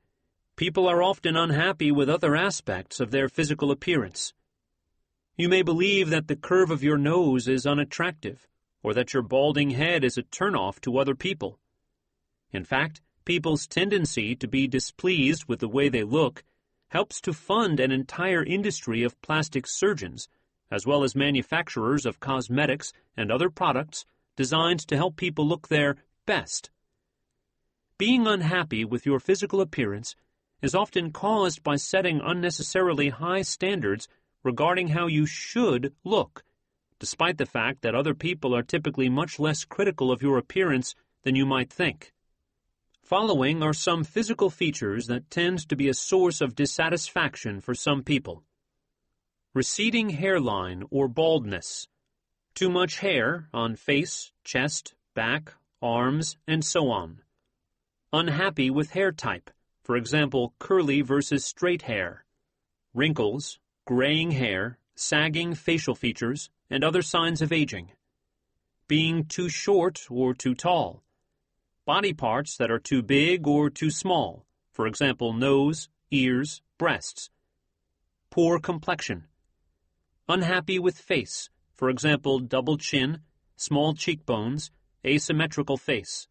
people are often unhappy with other aspects of their physical appearance. You may believe that the curve of your nose is unattractive, or that your balding head is a turnoff to other people. In fact, people's tendency to be displeased with the way they look helps to fund an entire industry of plastic surgeons, as well as manufacturers of cosmetics and other products designed to help people look their best. Being unhappy with your physical appearance is often caused by setting unnecessarily high standards regarding how you should look, despite the fact that other people are typically much less critical of your appearance than you might think. Following are some physical features that tend to be a source of dissatisfaction for some people. Receding hairline or baldness. Too much hair on face, chest, back, arms, and so on. Unhappy with hair type, for example, curly versus straight hair. Wrinkles, graying hair, sagging facial features, and other signs of aging. Being too short or too tall. Body parts that are too big or too small, for example, nose, ears, breasts. Poor complexion. Unhappy with face, for example, double chin, small cheekbones, asymmetrical face.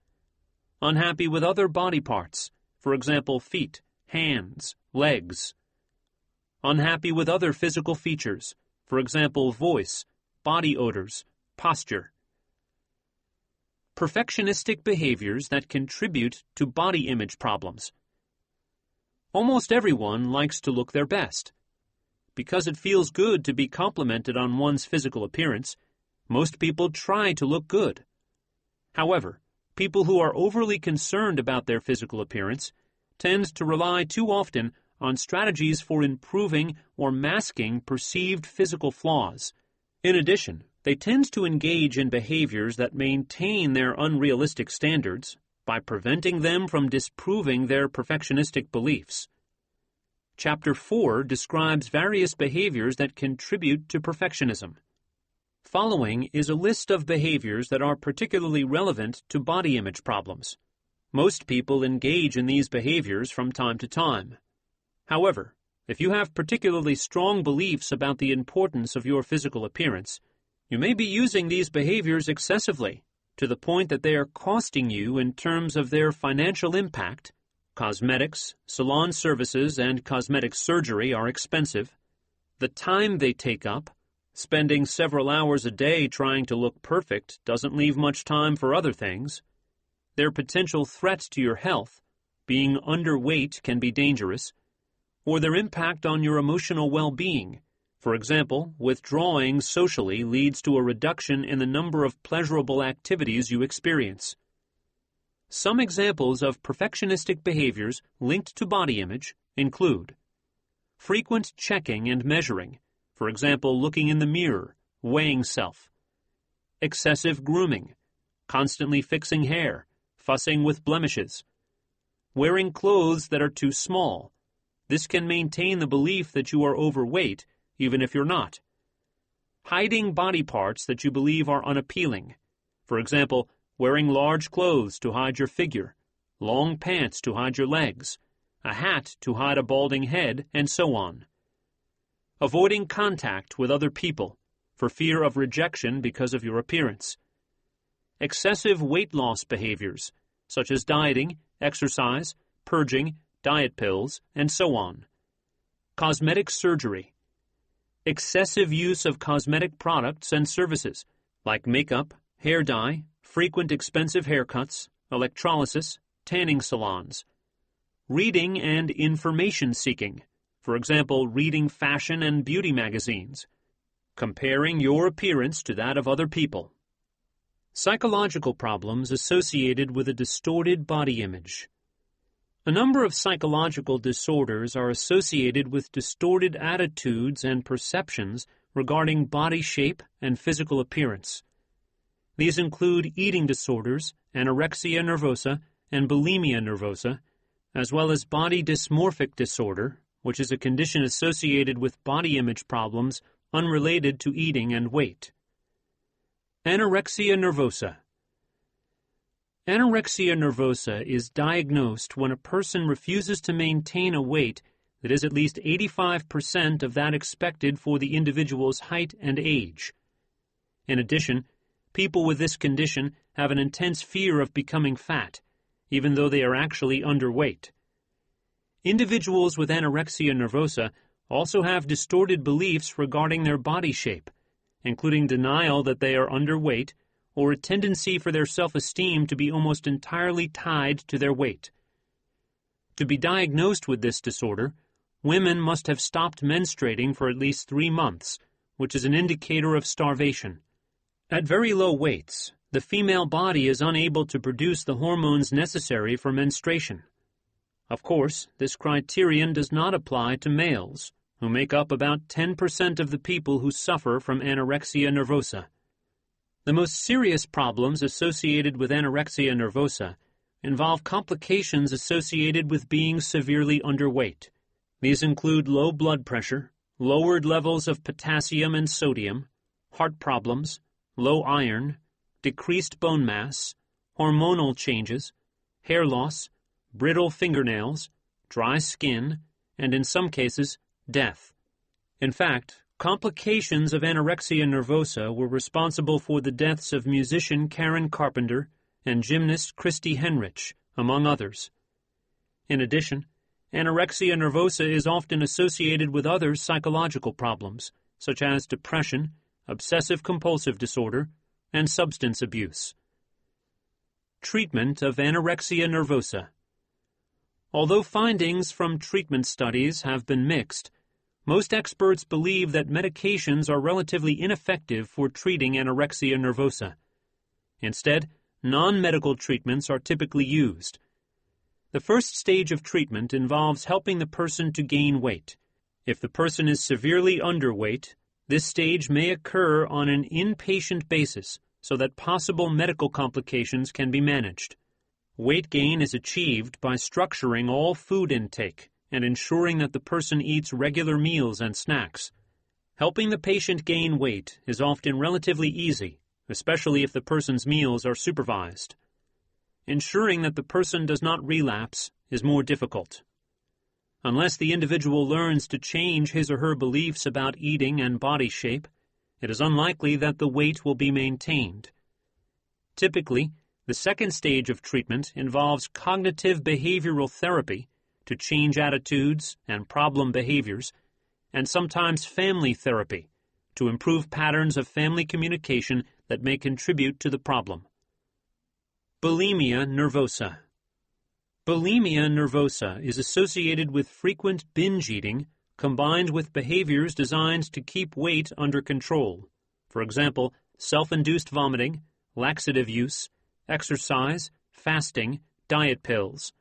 Unhappy with other body parts, for example, feet, hands, legs. Unhappy with other physical features, for example, voice, body odors, posture. Perfectionistic behaviors that contribute to body image problems. Almost everyone likes to look their best. Because it feels good to be complimented on one's physical appearance, most people try to look good. However, people who are overly concerned about their physical appearance tend to rely too often on strategies for improving or masking perceived physical flaws. In addition, they tend to engage in behaviors that maintain their unrealistic standards by preventing them from disproving their perfectionistic beliefs. Chapter 4 describes various behaviors that contribute to perfectionism. Following is a list of behaviors that are particularly relevant to body image problems. Most people engage in these behaviors from time to time. However, if you have particularly strong beliefs about the importance of your physical appearance, you may be using these behaviors excessively, to the point that they are costing you in terms of their financial impact. Cosmetics, salon services, and cosmetic surgery are expensive. The time they take up, spending several hours a day trying to look perfect, doesn't leave much time for other things. Their potential threats to your health, being underweight can be dangerous, or their impact on your emotional well-being. For example, withdrawing socially leads to a reduction in the number of pleasurable activities you experience. Some examples of perfectionistic behaviors linked to body image include frequent checking and measuring, for example, looking in the mirror, weighing self. Excessive grooming, constantly fixing hair, fussing with blemishes. Wearing clothes that are too small. This can maintain the belief that you are overweight, even if you're not. Hiding body parts that you believe are unappealing. For example, wearing large clothes to hide your figure, long pants to hide your legs, a hat to hide a balding head, and so on. Avoiding contact with other people for fear of rejection because of your appearance. Excessive weight loss behaviors, such as dieting, exercise, purging, diet pills, and so on. Cosmetic surgery. Excessive use of cosmetic products and services, like makeup, hair dye, frequent expensive haircuts, electrolysis, tanning salons. Reading and information seeking, for example, reading fashion and beauty magazines. Comparing your appearance to that of other people. Psychological problems associated with a distorted body image. A number of psychological disorders are associated with distorted attitudes and perceptions regarding body shape and physical appearance. These include eating disorders, anorexia nervosa, and bulimia nervosa, as well as body dysmorphic disorder, which is a condition associated with body image problems unrelated to eating and weight. Anorexia nervosa. Anorexia nervosa is diagnosed when a person refuses to maintain a weight that is at least 85% of that expected for the individual's height and age. In addition, people with this condition have an intense fear of becoming fat, even though they are actually underweight. Individuals with anorexia nervosa also have distorted beliefs regarding their body shape, including denial that they are underweight or a tendency for their self-esteem to be almost entirely tied to their weight. To be diagnosed with this disorder, women must have stopped menstruating for at least 3 months, which is an indicator of starvation. At very low weights, the female body is unable to produce the hormones necessary for menstruation. Of course, this criterion does not apply to males, who make up about 10% of the people who suffer from anorexia nervosa. The most serious problems associated with anorexia nervosa involve complications associated with being severely underweight. These include low blood pressure, lowered levels of potassium and sodium, heart problems, low iron, decreased bone mass, hormonal changes, hair loss, brittle fingernails, dry skin, and in some cases, death. In fact, complications of anorexia nervosa were responsible for the deaths of musician Karen Carpenter and gymnast Christy Henrich, among others. In addition, anorexia nervosa is often associated with other psychological problems, such as depression, obsessive-compulsive disorder, and substance abuse. Treatment of anorexia nervosa. Although findings from treatment studies have been mixed, most experts believe that medications are relatively ineffective for treating anorexia nervosa. Instead, non-medical treatments are typically used. The first stage of treatment involves helping the person to gain weight. If the person is severely underweight, this stage may occur on an inpatient basis so that possible medical complications can be managed. Weight gain is achieved by structuring all food intake and ensuring that the person eats regular meals and snacks. Helping the patient gain weight is often relatively easy, especially if the person's meals are supervised. Ensuring that the person does not relapse is more difficult. Unless the individual learns to change his or her beliefs about eating and body shape, it is unlikely that the weight will be maintained. Typically, the second stage of treatment involves cognitive behavioral therapy to change attitudes and problem behaviors, and sometimes family therapy to improve patterns of family communication that may contribute to the problem. Bulimia nervosa. Bulimia nervosa is associated with frequent binge eating combined with behaviors designed to keep weight under control. For example, self-induced vomiting, laxative use, exercise, fasting, diet pills.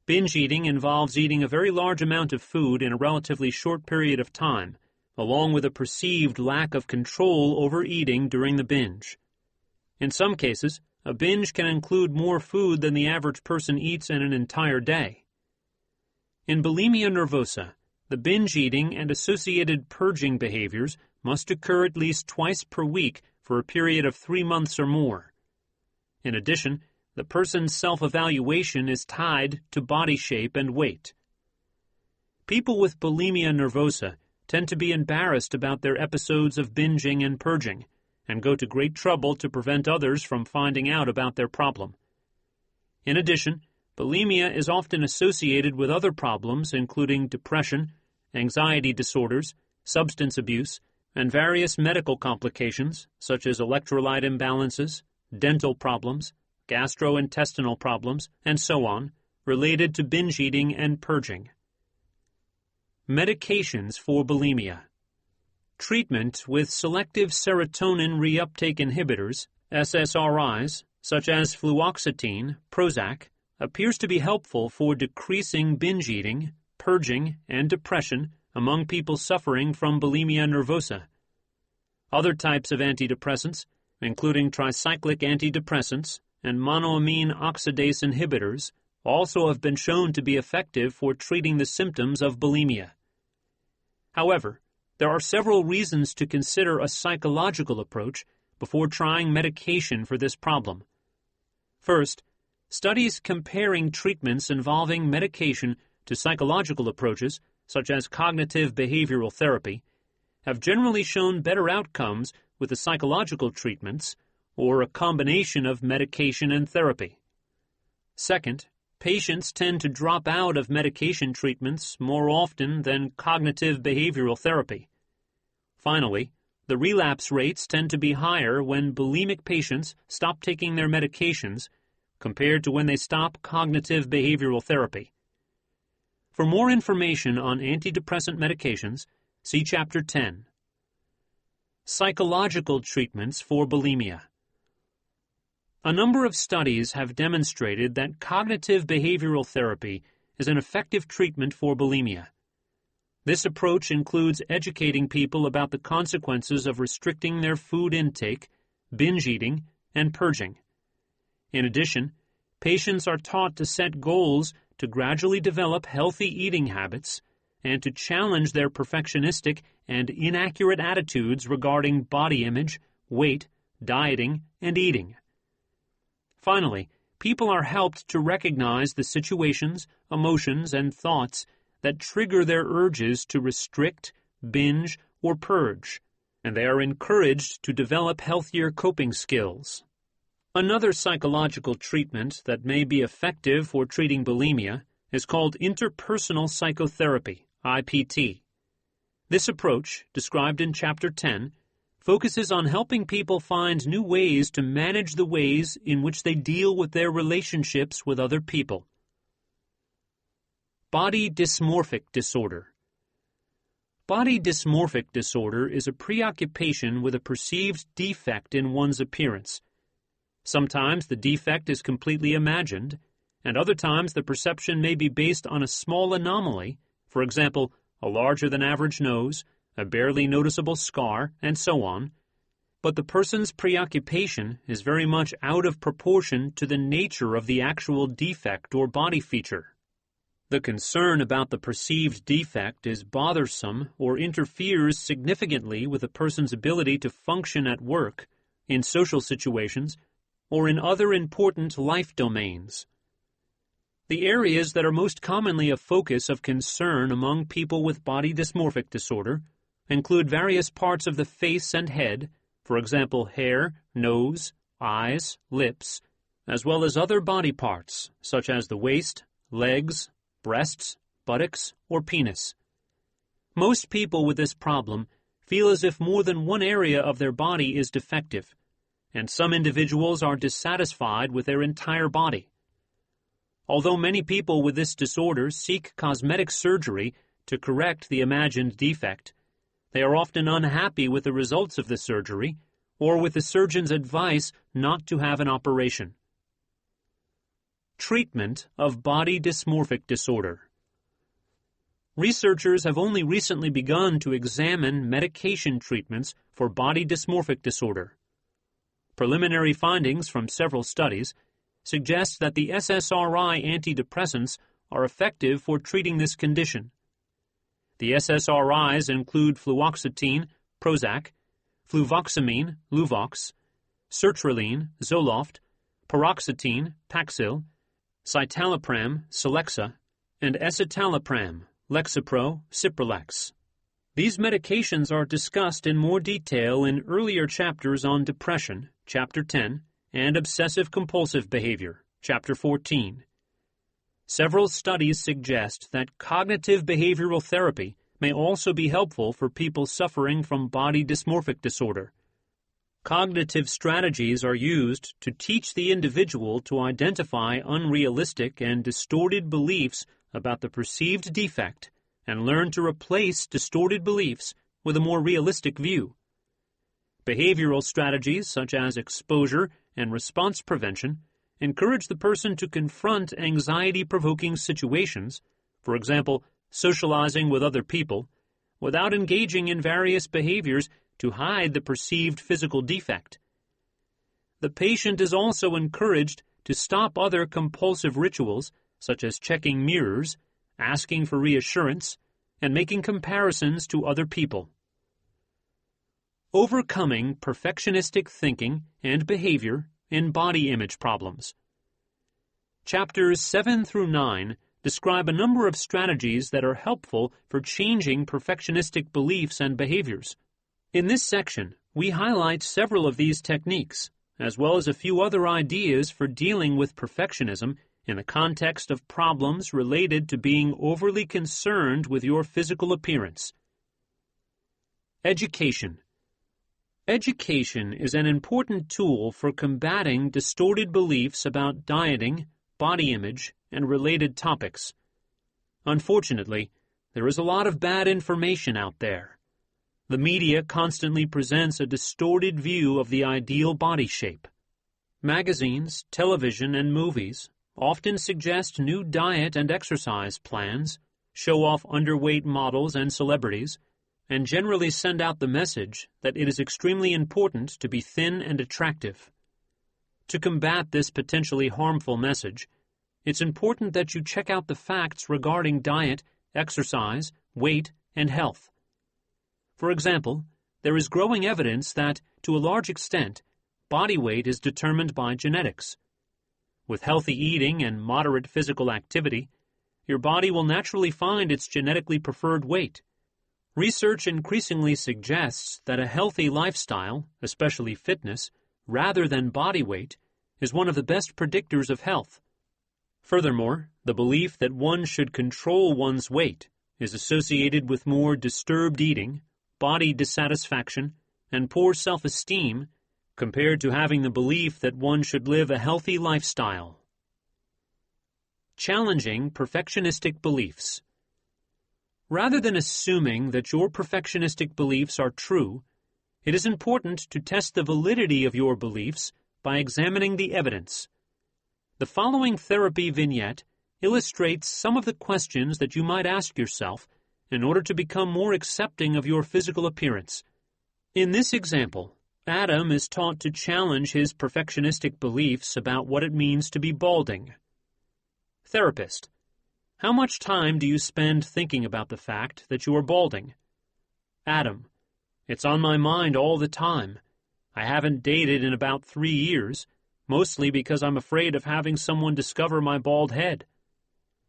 Binge eating involves eating a very large amount of food in a relatively short period of time, along with a perceived lack of control over eating during the binge. In some cases, a binge can include more food than the average person eats in an entire day. In bulimia nervosa, the binge eating and associated purging behaviors must occur at least twice per week for a period of 3 months or more. In addition, the person's self-evaluation is tied to body shape and weight. People with bulimia nervosa tend to be embarrassed about their episodes of binging and purging, and go to great trouble to prevent others from finding out about their problem. In addition, bulimia is often associated with other problems including depression, anxiety disorders, substance abuse, and various medical complications such as electrolyte imbalances, dental problems, gastrointestinal problems, and so on, related to binge eating and purging. Medications for bulimia. Treatment with selective serotonin reuptake inhibitors, SSRIs, such as fluoxetine, Prozac, appears to be helpful for decreasing binge eating, purging, and depression among people suffering from bulimia nervosa. Other types of antidepressants, including tricyclic antidepressants and monoamine oxidase inhibitors, also have been shown to be effective for treating the symptoms of bulimia. However, there are several reasons to consider a psychological approach before trying medication for this problem. First, studies comparing treatments involving medication to psychological approaches, such as cognitive behavioral therapy, have generally shown better outcomes with the psychological treatments or a combination of medication and therapy. Second, patients tend to drop out of medication treatments more often than cognitive behavioral therapy. Finally, the relapse rates tend to be higher when bulimic patients stop taking their medications compared to when they stop cognitive behavioral therapy. For more information on antidepressant medications, see Chapter 10. Psychological treatments for bulimia. A number of studies have demonstrated that cognitive behavioral therapy is an effective treatment for bulimia. This approach includes educating people about the consequences of restricting their food intake, binge eating, and purging. In addition, patients are taught to set goals to gradually develop healthy eating habits and to challenge their perfectionistic and inaccurate attitudes regarding body image, weight, dieting, and eating. Finally, people are helped to recognize the situations, emotions, and thoughts that trigger their urges to restrict, binge, or purge, and they are encouraged to develop healthier coping skills. Another psychological treatment that may be effective for treating bulimia is called interpersonal psychotherapy, IPT. This approach, described in Chapter 10, focuses on helping people find new ways to manage the ways in which they deal with their relationships with other people. Body dysmorphic disorder. Body dysmorphic disorder is a preoccupation with a perceived defect in one's appearance. Sometimes the defect is completely imagined, and other times the perception may be based on a small anomaly, for example, a larger-than-average nose, a barely noticeable scar, and so on, but the person's preoccupation is very much out of proportion to the nature of the actual defect or body feature. The concern about the perceived defect is bothersome or interferes significantly with a person's ability to function at work, in social situations, or in other important life domains. The areas that are most commonly a focus of concern among people with body dysmorphic disorder include various parts of the face and head, for example, hair, nose, eyes, lips, as well as other body parts, such as the waist, legs, breasts, buttocks, or penis. Most people with this problem feel as if more than one area of their body is defective, and some individuals are dissatisfied with their entire body. Although many people with this disorder seek cosmetic surgery to correct the imagined defect, they are often unhappy with the results of the surgery or with the surgeon's advice not to have an operation. Treatment of body dysmorphic disorder. Researchers have only recently begun to examine medication treatments for body dysmorphic disorder. Preliminary findings from several studies suggest that the SSRI antidepressants are effective for treating this condition. The SSRIs include fluoxetine, Prozac, fluvoxamine, Luvox, sertraline, Zoloft, paroxetine, Paxil, citalopram, Celexa, and escitalopram, Lexapro, Cipralex. These medications are discussed in more detail in earlier chapters on depression, Chapter 10, and obsessive-compulsive behavior, Chapter 14. Several studies suggest that cognitive behavioral therapy may also be helpful for people suffering from body dysmorphic disorder. Cognitive strategies are used to teach the individual to identify unrealistic and distorted beliefs about the perceived defect and learn to replace distorted beliefs with a more realistic view. Behavioral strategies such as exposure and response prevention encourage the person to confront anxiety-provoking situations, for example, socializing with other people, without engaging in various behaviors to hide the perceived physical defect. The patient is also encouraged to stop other compulsive rituals, such as checking mirrors, asking for reassurance, and making comparisons to other people. Overcoming perfectionistic thinking and behavior in body image problems. Chapters 7 through 9 describe a number of strategies that are helpful for changing perfectionistic beliefs and behaviors. In this section, we highlight several of these techniques, as well as a few other ideas for dealing with perfectionism in the context of problems related to being overly concerned with your physical appearance. Education. Education is an important tool for combating distorted beliefs about dieting, body image, and related topics. Unfortunately, there is a lot of bad information out there. The media constantly presents a distorted view of the ideal body shape. Magazines, television, and movies often suggest new diet and exercise plans, show off underweight models and celebrities, and generally send out the message that it is extremely important to be thin and attractive. To combat this potentially harmful message, it's important that you check out the facts regarding diet, exercise, weight, and health. For example, there is growing evidence that, to a large extent, body weight is determined by genetics. With healthy eating and moderate physical activity, your body will naturally find its genetically preferred weight. Research increasingly suggests that a healthy lifestyle, especially fitness, rather than body weight, is one of the best predictors of health. Furthermore, the belief that one should control one's weight is associated with more disturbed eating, body dissatisfaction, and poor self-esteem compared to having the belief that one should live a healthy lifestyle. Challenging perfectionistic beliefs. Rather than assuming that your perfectionistic beliefs are true, it is important to test the validity of your beliefs by examining the evidence. The following therapy vignette illustrates some of the questions that you might ask yourself in order to become more accepting of your physical appearance. In this example, Adam is taught to challenge his perfectionistic beliefs about what it means to be balding. Therapist: how much time do you spend thinking about the fact that you are balding? Adam: it's on my mind all the time. I haven't dated in about 3 years, mostly because I'm afraid of having someone discover my bald head.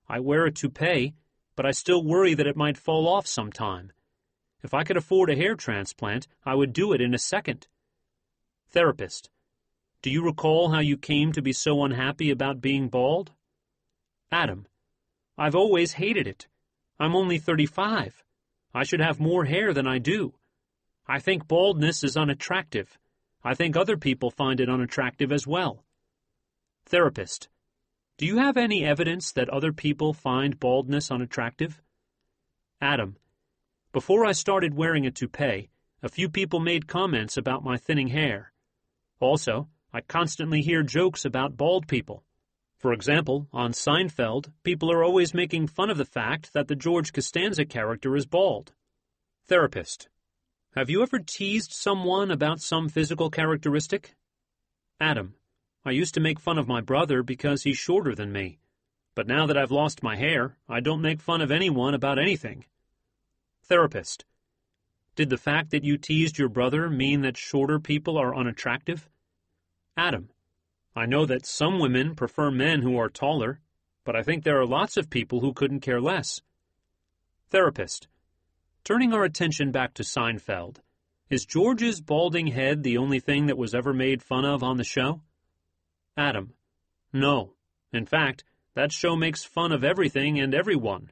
I wear a toupee, but I still worry that it might fall off sometime. If I could afford a hair transplant, I would do it in a second. Therapist: do you recall how you came to be so unhappy about being bald? Adam: I've always hated it. I'm only 35. I should have more hair than I do. I think baldness is unattractive. I think other people find it unattractive as well. Therapist: do you have any evidence that other people find baldness unattractive? Adam: before I started wearing a toupee, a few people made comments about my thinning hair. Also, I constantly hear jokes about bald people. For example, on Seinfeld, people are always making fun of the fact that the George Costanza character is bald. Therapist: have you ever teased someone about some physical characteristic? Adam: I used to make fun of my brother because he's shorter than me. But now that I've lost my hair, I don't make fun of anyone about anything. Therapist: did the fact that you teased your brother mean that shorter people are unattractive? Adam: I know that some women prefer men who are taller, but I think there are lots of people who couldn't care less. Therapist: turning our attention back to Seinfeld, is George's balding head the only thing that was ever made fun of on the show? Adam: no. In fact, that show makes fun of everything and everyone.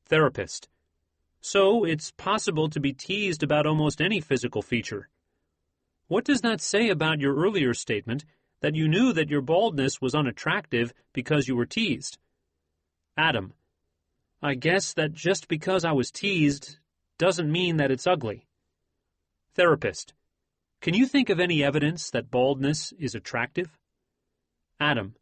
Therapist: so it's possible to be teased about almost any physical feature. What does that say about your earlier statement that you knew that your baldness was unattractive because you were teased? Adam: I guess that just because I was teased doesn't mean that it's ugly. Therapist: can you think of any evidence that baldness is attractive? Adam: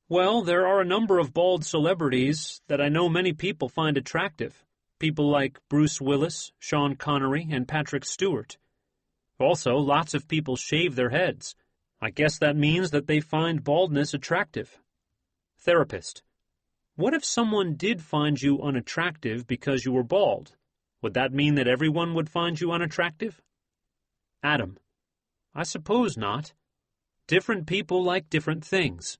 well, there are a number of bald celebrities that I know many people find attractive. People like Bruce Willis, Sean Connery, and Patrick Stewart. Also, lots of people shave their heads. I guess that means that they find baldness attractive. Therapist: What if someone did find you unattractive because you were bald? Would that mean that everyone would find you unattractive? Adam: I suppose not. Different people like different things.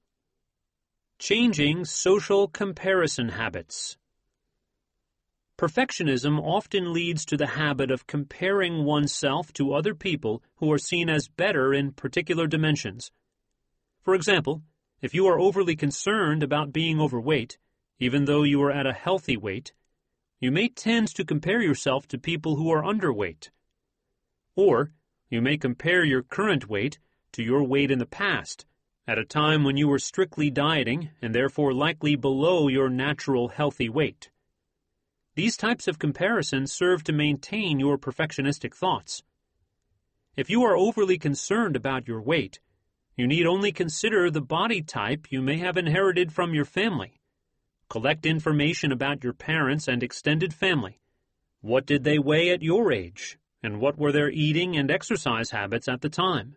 Changing social comparison habits. Perfectionism often leads to the habit of comparing oneself to other people who are seen as better in particular dimensions. For example, if you are overly concerned about being overweight, even though you are at a healthy weight, you may tend to compare yourself to people who are underweight. Or, you may compare your current weight to your weight in the past, at a time when you were strictly dieting and therefore likely below your natural healthy weight. These types of comparisons serve to maintain your perfectionistic thoughts. If you are overly concerned about your weight, you need only consider the body type you may have inherited from your family. Collect information about your parents and extended family. What did they weigh at your age, and what were their eating and exercise habits at the time?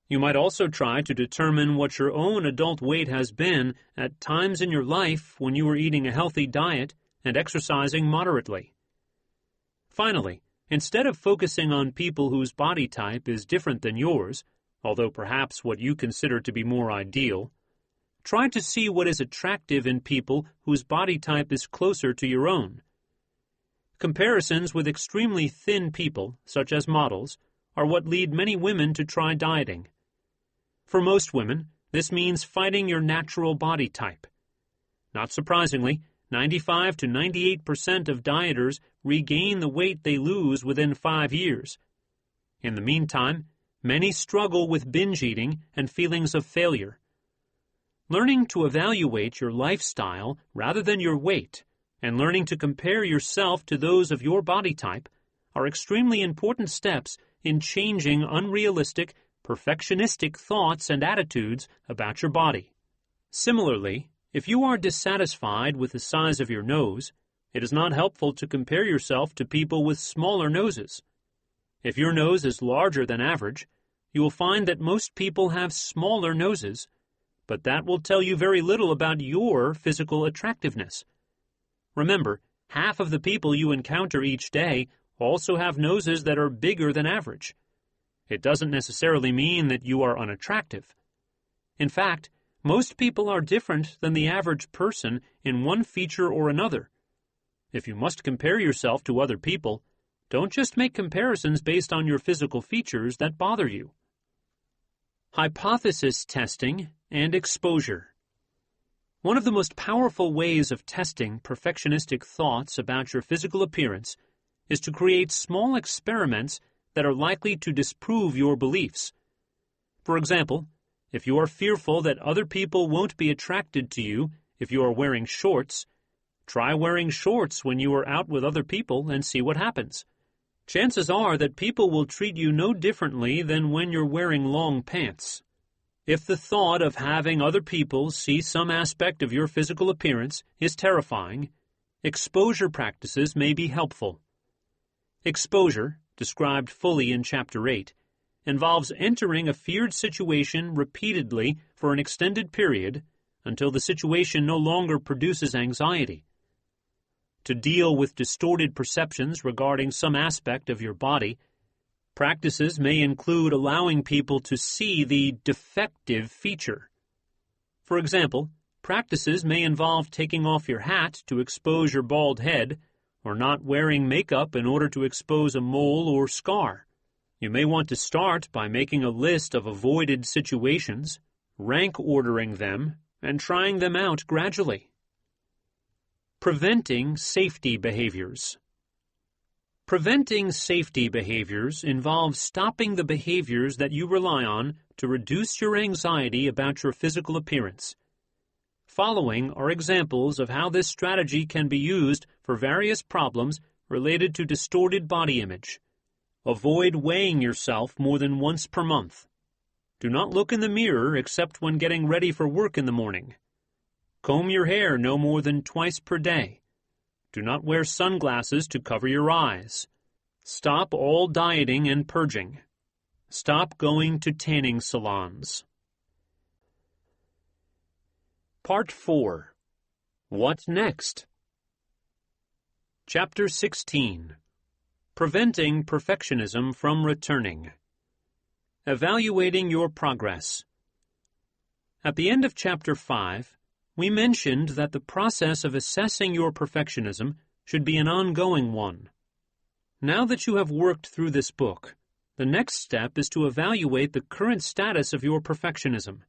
You might also try to determine what your own adult weight has been at times in your life when you were eating a healthy diet and exercising moderately. Finally, instead of focusing on people whose body type is different than yours, although perhaps what you consider to be more ideal, try to see what is attractive in people whose body type is closer to your own. Comparisons with extremely thin people, such as models, are what lead many women to try dieting. For most women, this means fighting your natural body type. Not surprisingly, 95 to 98% of dieters regain the weight they lose within 5 years. In the meantime, many struggle with binge eating and feelings of failure. Learning to evaluate your lifestyle rather than your weight, and learning to compare yourself to those of your body type, are extremely important steps in changing unrealistic, perfectionistic thoughts and attitudes about your body. Similarly, if you are dissatisfied with the size of your nose, it is not helpful to compare yourself to people with smaller noses. If your nose is larger than average, you will find that most people have smaller noses, but that will tell you very little about your physical attractiveness. Remember, half of the people you encounter each day also have noses that are bigger than average. It doesn't necessarily mean that you are unattractive. In fact, most people are different than the average person in one feature or another. If you must compare yourself to other people, don't just make comparisons based on your physical features that bother you. Hypothesis testing and exposure. One of the most powerful ways of testing perfectionistic thoughts about your physical appearance is to create small experiments that are likely to disprove your beliefs. For example, if you are fearful that other people won't be attracted to you if you are wearing shorts, try wearing shorts when you are out with other people and see what happens. Chances are that people will treat you no differently than when you're wearing long pants. If the thought of having other people see some aspect of your physical appearance is terrifying, exposure practices may be helpful. Exposure, described fully in Chapter 8, involves entering a feared situation repeatedly for an extended period until the situation no longer produces anxiety. To deal with distorted perceptions regarding some aspect of your body, practices may include allowing people to see the defective feature. For example, practices may involve taking off your hat to expose your bald head, or not wearing makeup in order to expose a mole or scar. You may want to start by making a list of avoided situations, rank ordering them, and trying them out gradually. Preventing safety behaviors. Preventing safety behaviors involves stopping the behaviors that you rely on to reduce your anxiety about your physical appearance. Following are examples of how this strategy can be used for various problems related to distorted body image. Avoid weighing yourself more than once per month. Do not look in the mirror except when getting ready for work in the morning. Comb your hair no more than twice per day. Do not wear sunglasses to cover your eyes. Stop all dieting and purging. Stop going to tanning salons. Part 4. What next? Chapter 16. Preventing Perfectionism from Returning. Evaluating Your Progress. At the end of Chapter 5, we mentioned that the process of assessing your perfectionism should be an ongoing one. Now that you have worked through this book, the next step is to evaluate the current status of your perfectionism.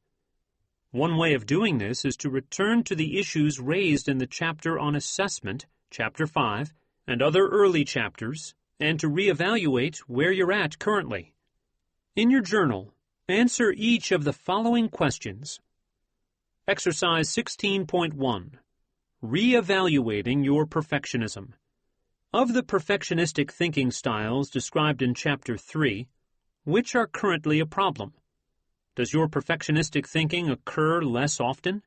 One way of doing this is to return to the issues raised in the chapter on assessment, Chapter 5, and other early chapters, and to reevaluate where you're at currently. In your journal, answer each of the following questions. Exercise 16.1. Reevaluating your perfectionism. Of the perfectionistic thinking styles described in Chapter 3, which are currently a problem? Does your perfectionistic thinking occur less often?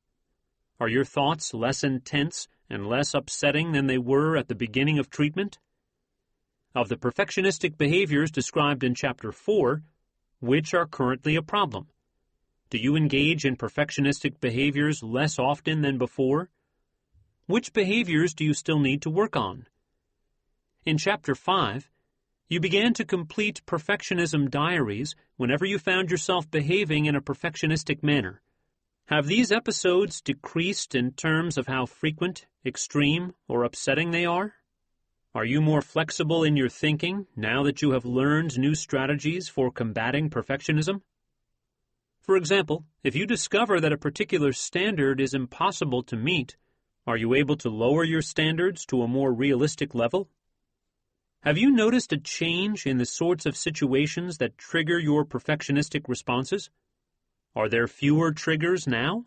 Are your thoughts less intense and less upsetting than they were at the beginning of treatment? Of the perfectionistic behaviors described in Chapter 4, which are currently a problem? Do you engage in perfectionistic behaviors less often than before? Which behaviors do you still need to work on? In Chapter 5, you began to complete perfectionism diaries whenever you found yourself behaving in a perfectionistic manner. Have these episodes decreased in terms of how frequent, extreme, or upsetting they are? Are you more flexible in your thinking now that you have learned new strategies for combating perfectionism? For example, if you discover that a particular standard is impossible to meet, are you able to lower your standards to a more realistic level? Have you noticed a change in the sorts of situations that trigger your perfectionistic responses? Are there fewer triggers now?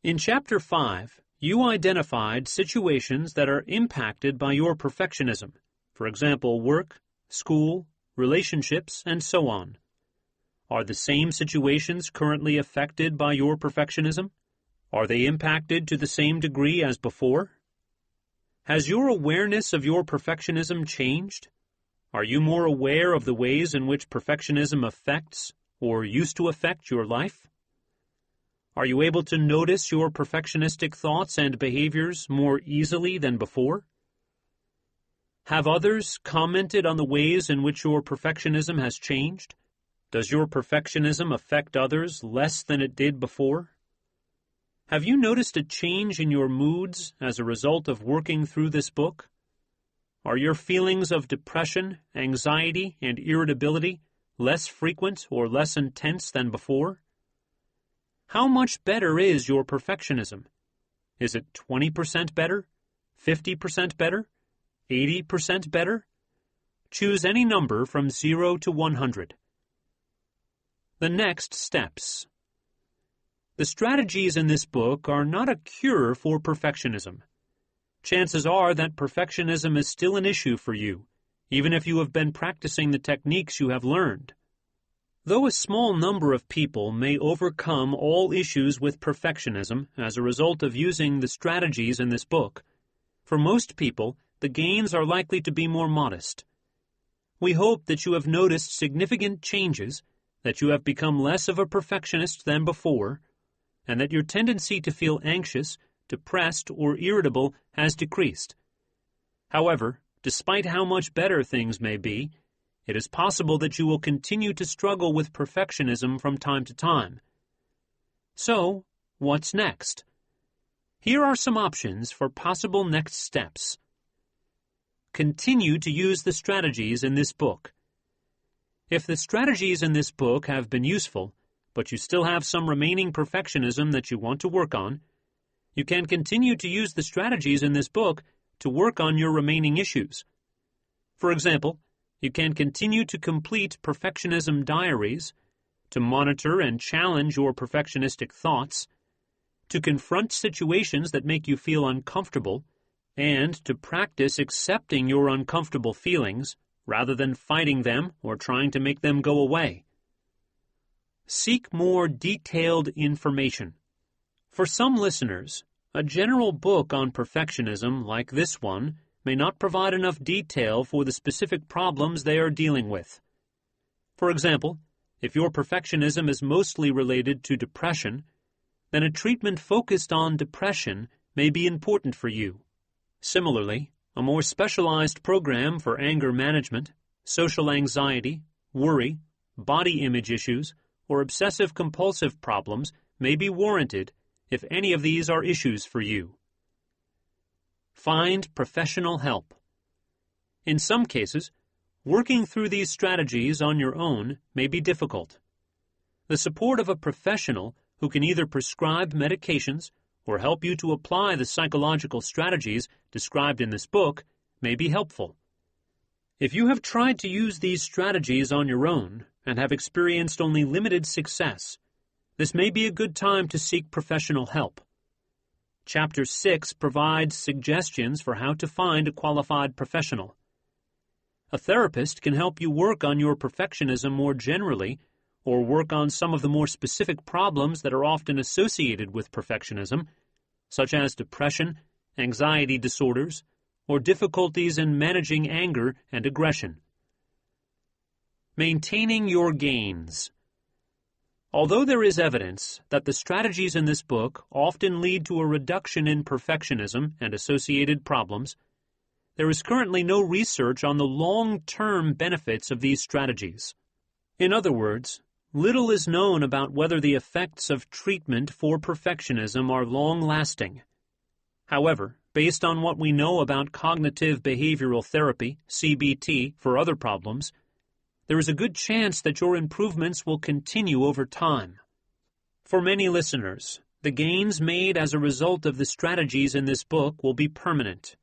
In Chapter 5, you identified situations that are impacted by your perfectionism, for example, work, school, relationships, and so on. Are the same situations currently affected by your perfectionism? Are they impacted to the same degree as before? Has your awareness of your perfectionism changed? Are you more aware of the ways in which perfectionism affects or used to affect your life? Are you able to notice your perfectionistic thoughts and behaviors more easily than before? Have others commented on the ways in which your perfectionism has changed? Does your perfectionism affect others less than it did before? Have you noticed a change in your moods as a result of working through this book? Are your feelings of depression, anxiety, and irritability less frequent or less intense than before? How much better is your perfectionism? Is it 20% better? 50% better? 80% better? Choose any number from 0 to 100. The next steps. The strategies in this book are not a cure for perfectionism. Chances are that perfectionism is still an issue for you, even if you have been practicing the techniques you have learned. Though a small number of people may overcome all issues with perfectionism as a result of using the strategies in this book, for most people, the gains are likely to be more modest. We hope that you have noticed significant changes, that you have become less of a perfectionist than before, and that your tendency to feel anxious, depressed, or irritable has decreased. However, despite how much better things may be, it is possible that you will continue to struggle with perfectionism from time to time. So, what's next? Here are some options for possible next steps. Continue to use the strategies in this book. If the strategies in this book have been useful, but you still have some remaining perfectionism that you want to work on, you can continue to use the strategies in this book to work on your remaining issues. For example, you can continue to complete perfectionism diaries, to monitor and challenge your perfectionistic thoughts, to confront situations that make you feel uncomfortable, and to practice accepting your uncomfortable feelings rather than fighting them or trying to make them go away. Seek more detailed information. For some listeners, a general book on perfectionism like this one may not provide enough detail for the specific problems they are dealing with. For example, if your perfectionism is mostly related to depression, then a treatment focused on depression may be important for you. Similarly, a more specialized program for anger management, social anxiety, worry, body image issues, or obsessive-compulsive problems may be warranted if any of these are issues for you. Find professional help. In some cases, working through these strategies on your own may be difficult. The support of a professional who can either prescribe medications or help you to apply the psychological strategies described in this book may be helpful. If you have tried to use these strategies on your own and have experienced only limited success, this may be a good time to seek professional help. Chapter 6 provides suggestions for how to find a qualified professional. A therapist can help you work on your perfectionism more generally, or work on some of the more specific problems that are often associated with perfectionism, such as depression, anxiety disorders, or difficulties in managing anger and aggression. Maintaining your gains. Although there is evidence that the strategies in this book often lead to a reduction in perfectionism and associated problems, there is currently no research on the long-term benefits of these strategies. In other words, little is known about whether the effects of treatment for perfectionism are long-lasting. However, based on what we know about cognitive behavioral therapy, CBT, for other problems, there is a good chance that your improvements will continue over time. For many listeners, the gains made as a result of the strategies in this book will be permanent.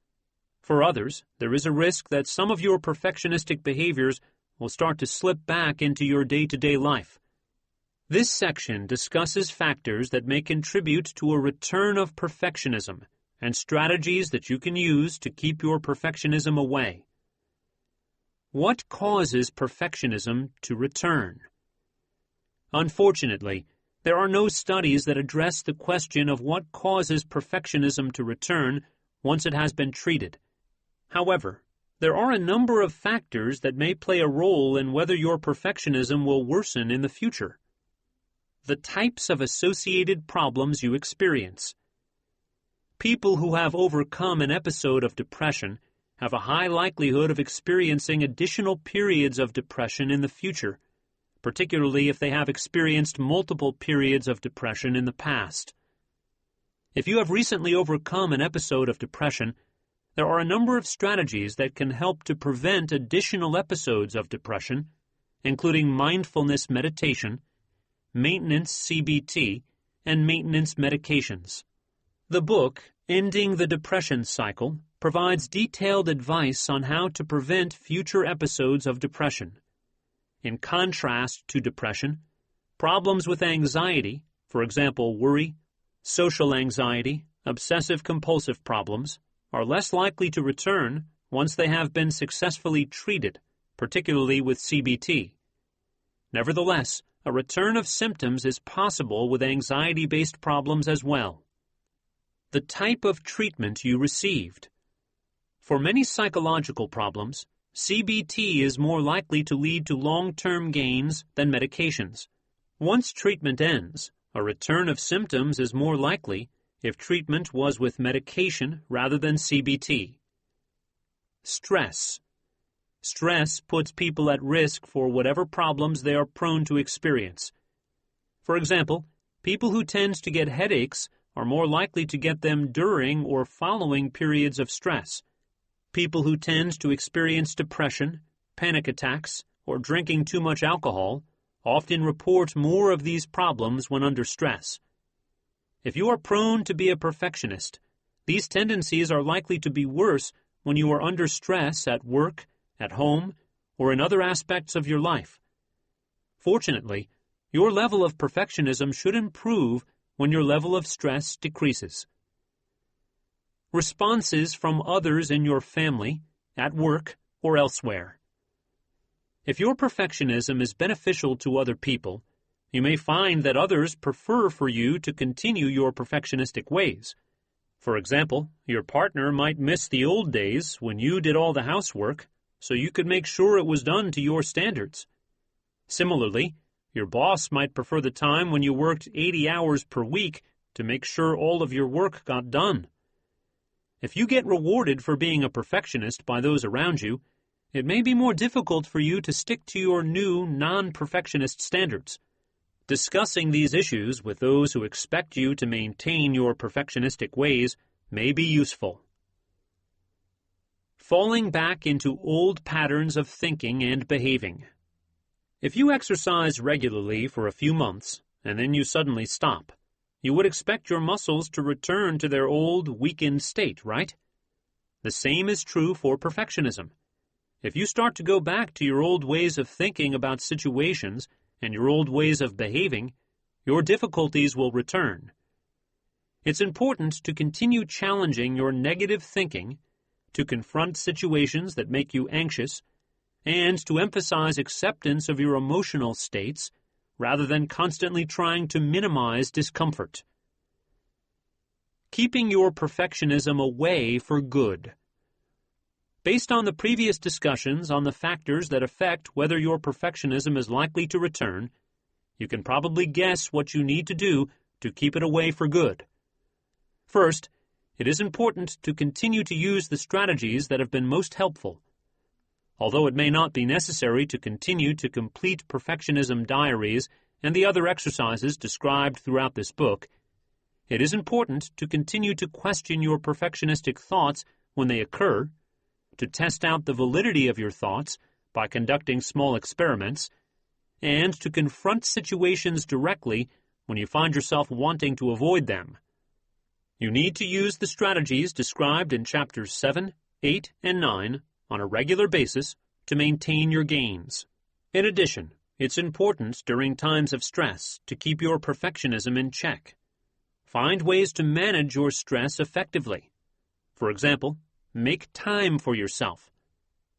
For others, there is a risk that some of your perfectionistic behaviors will start to slip back into your day-to-day life. This section discusses factors that may contribute to a return of perfectionism and strategies that you can use to keep your perfectionism away. What causes perfectionism to return? Unfortunately, there are no studies that address the question of what causes perfectionism to return once it has been treated. However, there are a number of factors that may play a role in whether your perfectionism will worsen in the future. The types of associated problems you experience. People who have overcome an episode of depression have a high likelihood of experiencing additional periods of depression in the future, particularly if they have experienced multiple periods of depression in the past. If you have recently overcome an episode of depression, there are a number of strategies that can help to prevent additional episodes of depression, including mindfulness meditation, maintenance CBT, and maintenance medications. The book, Ending the Depression Cycle, provides detailed advice on how to prevent future episodes of depression. In contrast to depression, problems with anxiety, for example worry, social anxiety, obsessive-compulsive problems, are less likely to return once they have been successfully treated, particularly with CBT. Nevertheless, a return of symptoms is possible with anxiety-based problems as well. The type of treatment you received. For many psychological problems, CBT is more likely to lead to long-term gains than medications. Once treatment ends, a return of symptoms is more likely if treatment was with medication rather than CBT. Stress. Stress puts people at risk for whatever problems they are prone to experience. For example, people who tend to get headaches are more likely to get them during or following periods of stress. People who tend to experience depression, panic attacks, or drinking too much alcohol often report more of these problems when under stress. If you are prone to be a perfectionist, these tendencies are likely to be worse when you are under stress at work, at home, or in other aspects of your life. Fortunately, your level of perfectionism should improve when your level of stress decreases. Responses from others in your family, at work, or elsewhere. If your perfectionism is beneficial to other people, you may find that others prefer for you to continue your perfectionistic ways. For example, your partner might miss the old days when you did all the housework, so you could make sure it was done to your standards. Similarly, your boss might prefer the time when you worked 80 hours per week to make sure all of your work got done. If you get rewarded for being a perfectionist by those around you, it may be more difficult for you to stick to your new non-perfectionist standards. Discussing these issues with those who expect you to maintain your perfectionistic ways may be useful. Falling back into old patterns of thinking and behaving. If you exercise regularly for a few months, and then you suddenly stop, you would expect your muscles to return to their old, weakened state, right? The same is true for perfectionism. If you start to go back to your old ways of thinking about situations and your old ways of behaving, your difficulties will return. It's important to continue challenging your negative thinking, to confront situations that make you anxious, and to emphasize acceptance of your emotional states rather than constantly trying to minimize discomfort. Keeping your perfectionism away for good. Based on the previous discussions on the factors that affect whether your perfectionism is likely to return, you can probably guess what you need to do to keep it away for good. First, it is important to continue to use the strategies that have been most helpful. Although it may not be necessary to continue to complete perfectionism diaries and the other exercises described throughout this book, it is important to continue to question your perfectionistic thoughts when they occur, to test out the validity of your thoughts by conducting small experiments, and to confront situations directly when you find yourself wanting to avoid them. You need to use the strategies described in Chapters 7, 8, and 9 on a regular basis to maintain your gains. In addition, it's important during times of stress to keep your perfectionism in check. Find ways to manage your stress effectively. For example, make time for yourself.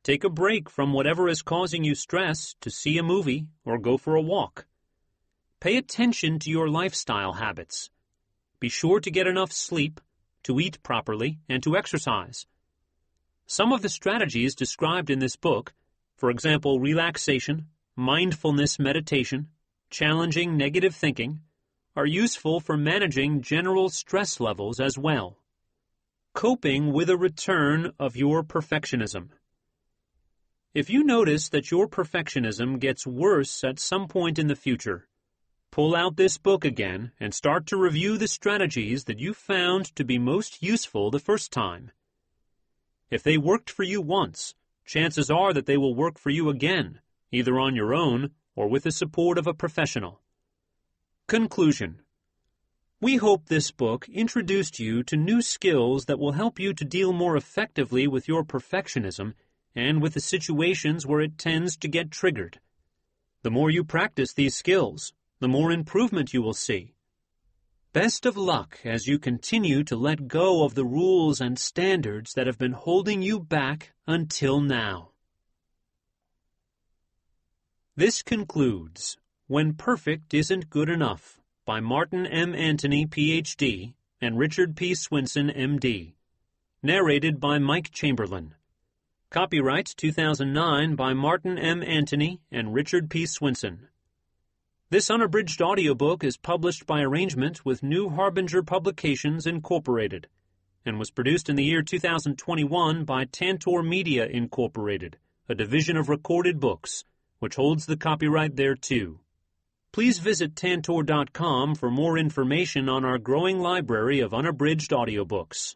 Take a break from whatever is causing you stress to see a movie or go for a walk. Pay attention to your lifestyle habits. Be sure to get enough sleep, to eat properly, and to exercise. Some of the strategies described in this book, for example, relaxation, mindfulness meditation, challenging negative thinking, are useful for managing general stress levels as well. Coping with a return of your perfectionism. If you notice that your perfectionism gets worse at some point in the future, pull out this book again and start to review the strategies that you found to be most useful the first time. If they worked for you once, chances are that they will work for you again, either on your own or with the support of a professional. Conclusion. We hope this book introduced you to new skills that will help you to deal more effectively with your perfectionism and with the situations where it tends to get triggered. The more you practice these skills, the more improvement you will see. Best of luck as you continue to let go of the rules and standards that have been holding you back until now. This concludes When Perfect Isn't Good Enough by Martin M. Antony, Ph.D., and Richard P. Swinson, M.D. Narrated by Mike Chamberlain. Copyright 2009 by Martin M. Antony and Richard P. Swinson. This unabridged audiobook is published by arrangement with New Harbinger Publications, Incorporated, and was produced in the year 2021 by Tantor Media, Incorporated, a division of Recorded Books, which holds the copyright thereto. Please visit Tantor.com for more information on our growing library of unabridged audiobooks.